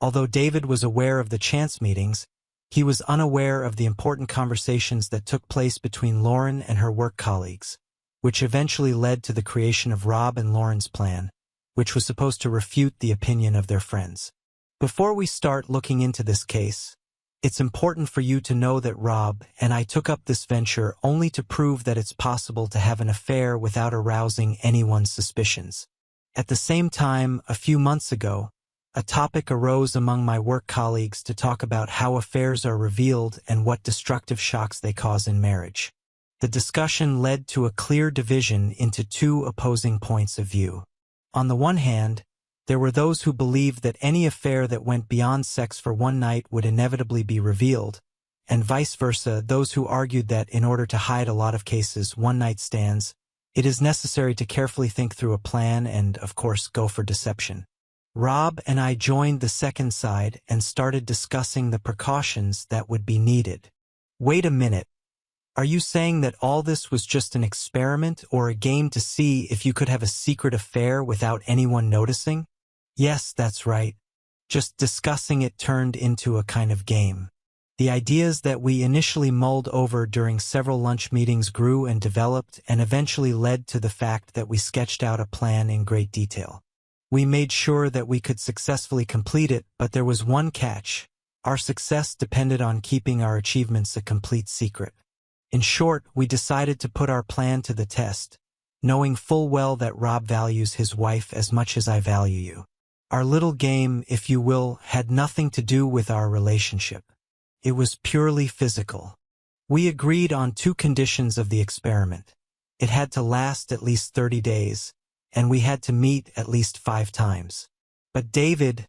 Although David was aware of the chance meetings, he was unaware of the important conversations that took place between Lauren and her work colleagues, which eventually led to the creation of Rob and Lauren's plan, which was supposed to refute the opinion of their friends. Before we start looking into this case, it's important for you to know that Rob and I took up this venture only to prove that it's possible to have an affair without arousing anyone's suspicions. At the same time, a few months ago, a topic arose among my work colleagues to talk about how affairs are revealed and what destructive shocks they cause in marriage. The discussion led to a clear division into two opposing points of view. On the one hand, there were those who believed that any affair that went beyond sex for one night would inevitably be revealed, and vice versa, those who argued that in order to hide a lot of cases one-night stands, it is necessary to carefully think through a plan and, of course, go for deception. Rob and I joined the second side and started discussing the precautions that would be needed. "Wait a minute. Are you saying that all this was just an experiment or a game to see if you could have a secret affair without anyone noticing?" "Yes, that's right. Just discussing it turned into a kind of game." The ideas that we initially mulled over during several lunch meetings grew and developed and eventually led to the fact that we sketched out a plan in great detail. We made sure that we could successfully complete it, but there was one catch. Our success depended on keeping our achievements a complete secret. In short, we decided to put our plan to the test, knowing full well that Rob values his wife as much as I value you. Our little game, if you will, had nothing to do with our relationship. It was purely physical. We agreed on two conditions of the experiment. It had to last at least 30 days, and we had to meet at least 5 times. But David,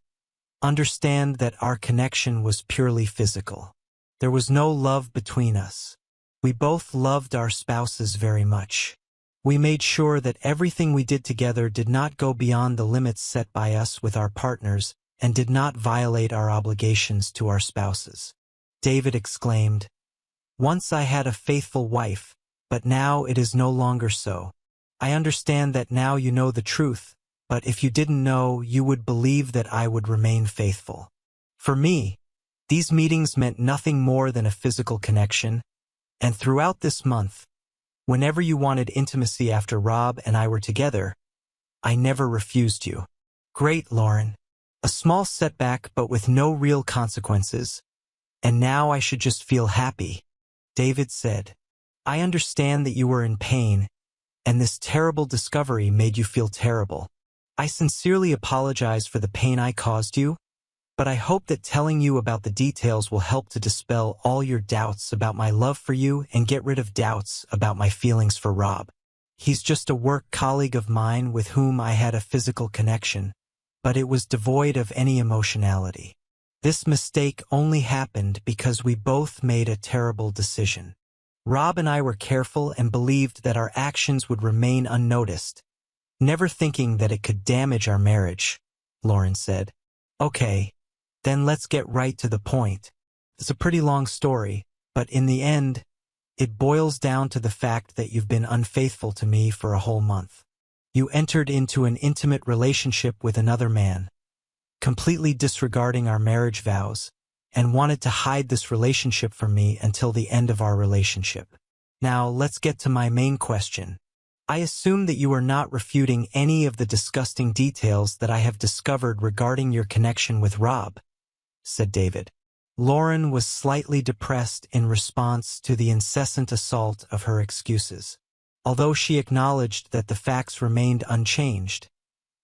understand that our connection was purely physical. There was no love between us. We both loved our spouses very much. We made sure that everything we did together did not go beyond the limits set by us with our partners and did not violate our obligations to our spouses. David exclaimed, "Once I had a faithful wife, but now it is no longer so. I understand that now you know the truth, but if you didn't know, you would believe that I would remain faithful." For me, these meetings meant nothing more than a physical connection, and throughout this month, whenever you wanted intimacy after Rob and I were together, I never refused you. "Great, Lauren. A small setback but with no real consequences. And now I should just feel happy," David said. "I understand that you were in pain, and this terrible discovery made you feel terrible. I sincerely apologize for the pain I caused you, but I hope that telling you about the details will help to dispel all your doubts about my love for you and get rid of doubts about my feelings for Rob. He's just a work colleague of mine with whom I had a physical connection, but it was devoid of any emotionality. This mistake only happened because we both made a terrible decision. Rob and I were careful and believed that our actions would remain unnoticed, never thinking that it could damage our marriage, Lauren said. Okay, then let's get right to the point. It's a pretty long story, but in the end, it boils down to the fact that you've been unfaithful to me for a whole month. You entered into an intimate relationship with another man, completely disregarding our marriage vows, and wanted to hide this relationship from me until the end of our relationship. Now, let's get to my main question. I assume that you are not refuting any of the disgusting details that I have discovered regarding your connection with Rob, said David. Lauren was slightly depressed in response to the incessant assault of her excuses. Although she acknowledged that the facts remained unchanged,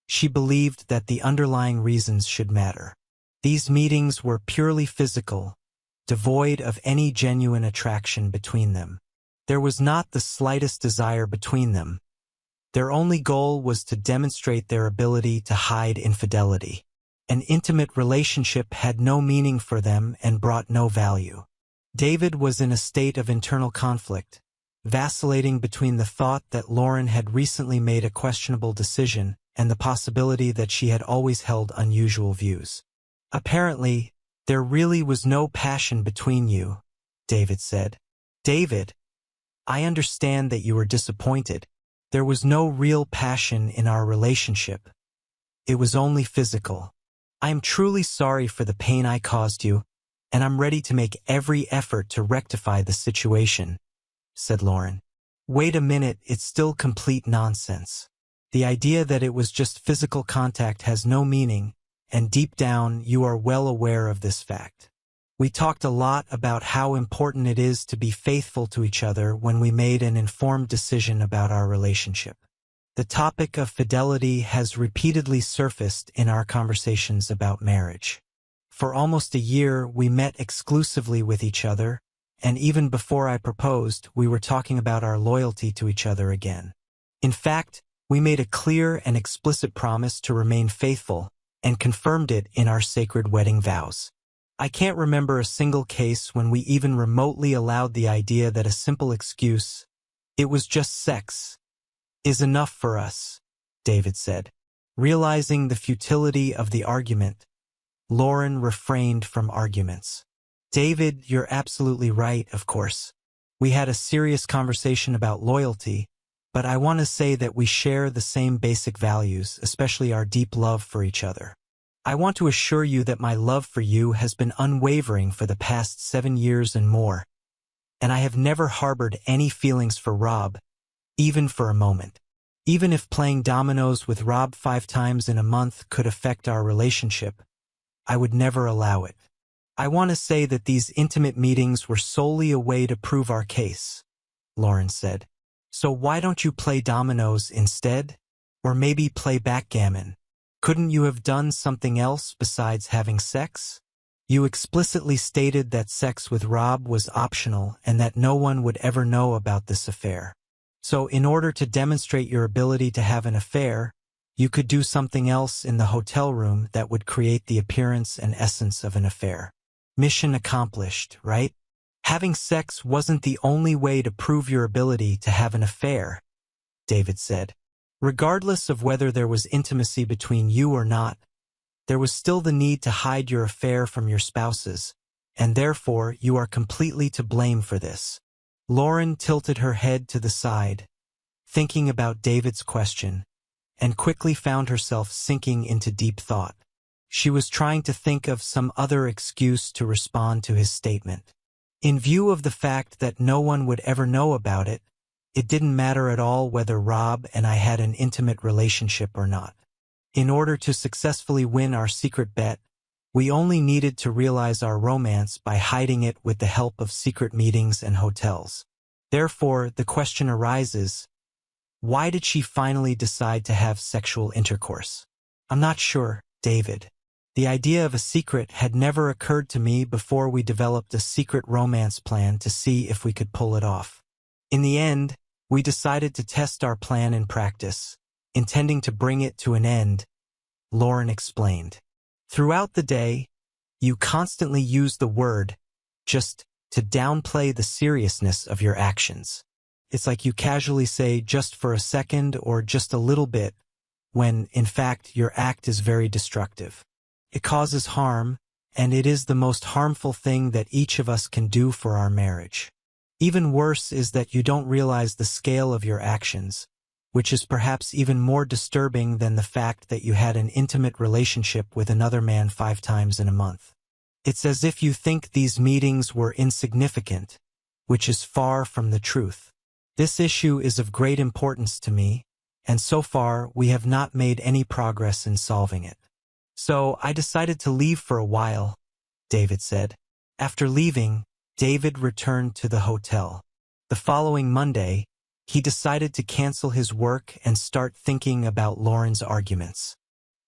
she believed that the underlying reasons should matter. These meetings were purely physical, devoid of any genuine attraction between them. There was not the slightest desire between them. Their only goal was to demonstrate their ability to hide infidelity. An intimate relationship had no meaning for them and brought no value. David was in a state of internal conflict, vacillating between the thought that Lauren had recently made a questionable decision and the possibility that she had always held unusual views. Apparently, there really was no passion between you, David said. David, I understand that you were disappointed. There was no real passion in our relationship. It was only physical. I am truly sorry for the pain I caused you, and I'm ready to make every effort to rectify the situation, said Lauren. Wait a minute, it's still complete nonsense. The idea that it was just physical contact has no meaning, and deep down you are well aware of this fact. We talked a lot about how important it is to be faithful to each other when we made an informed decision about our relationship. The topic of fidelity has repeatedly surfaced in our conversations about marriage. For almost a year, we met exclusively with each other, and even before I proposed, we were talking about our loyalty to each other again. In fact, we made a clear and explicit promise to remain faithful, and confirmed it in our sacred wedding vows. I can't remember a single case when we even remotely allowed the idea that a simple excuse, "It was just sex," is enough for us, David said. Realizing the futility of the argument, Lauren refrained from arguments. David, you're absolutely right, of course. We had a serious conversation about loyalty, but I want to say that we share the same basic values, especially our deep love for each other. I want to assure you that my love for you has been unwavering for the past 7 years and more, and I have never harbored any feelings for Rob, even for a moment. Even if playing dominoes with Rob 5 times in a month could affect our relationship, I would never allow it. I want to say that these intimate meetings were solely a way to prove our case, Lauren said. So why don't you play dominoes instead? Or maybe play backgammon? Couldn't you have done something else besides having sex? You explicitly stated that sex with Rob was optional and that no one would ever know about this affair. So in order to demonstrate your ability to have an affair, you could do something else in the hotel room that would create the appearance and essence of an affair. Mission accomplished, right? Having sex wasn't the only way to prove your ability to have an affair, David said. Regardless of whether there was intimacy between you or not, there was still the need to hide your affair from your spouses, and therefore you are completely to blame for this. Lauren tilted her head to the side, thinking about David's question, and quickly found herself sinking into deep thought. She was trying to think of some other excuse to respond to his statement. In view of the fact that no one would ever know about it, it didn't matter at all whether Rob and I had an intimate relationship or not. In order to successfully win our secret bet, we only needed to realize our romance by hiding it with the help of secret meetings and hotels. Therefore, the question arises, why did she finally decide to have sexual intercourse? I'm not sure, David. The idea of a secret had never occurred to me before we developed a secret romance plan to see if we could pull it off. In the end, we decided to test our plan in practice, intending to bring it to an end, Lauren explained. Throughout the day, you constantly use the word, just, to downplay the seriousness of your actions. It's like you casually say just for a second or just a little bit, when, in fact, your act is very destructive. It causes harm, and it is the most harmful thing that each of us can do for our marriage. Even worse is that you don't realize the scale of your actions, which is perhaps even more disturbing than the fact that you had an intimate relationship with another man 5 times in a month. It's as if you think these meetings were insignificant, which is far from the truth. This issue is of great importance to me, and so far we have not made any progress in solving it. So I decided to leave for a while, David said. After leaving, David returned to the hotel. The following Monday, he decided to cancel his work and start thinking about Lauren's arguments.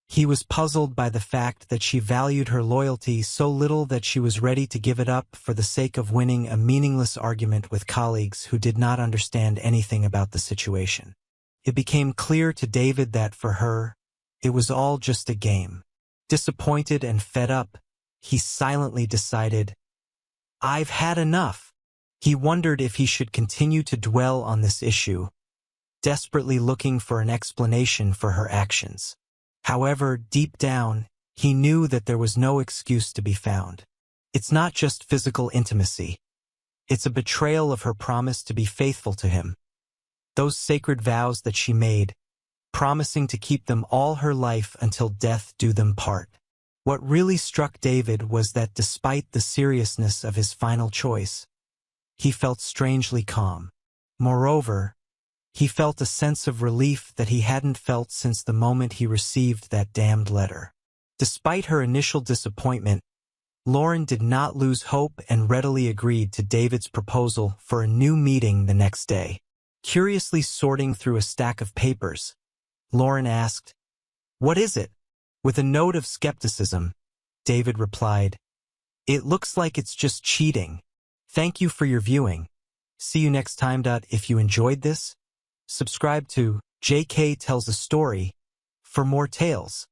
He was puzzled by the fact that she valued her loyalty so little that she was ready to give it up for the sake of winning a meaningless argument with colleagues who did not understand anything about the situation. It became clear to David that for her, it was all just a game. Disappointed and fed up, he silently decided, "I've had enough." He wondered if he should continue to dwell on this issue, desperately looking for an explanation for her actions. However, deep down, he knew that there was no excuse to be found. It's not just physical intimacy. It's a betrayal of her promise to be faithful to him. Those sacred vows that she made, promising to keep them all her life until death do them part. What really struck David was that despite the seriousness of his final choice, he felt strangely calm. Moreover, he felt a sense of relief that he hadn't felt since the moment he received that damned letter. Despite her initial disappointment, Lauren did not lose hope and readily agreed to David's proposal for a new meeting the next day. Curiously sorting through a stack of papers, Lauren asked, "What is it?" With a note of skepticism, David replied, "It looks like it's just cheating. Thank you for your viewing. See you next time. If you enjoyed this, subscribe to JK Tells a Story for more tales.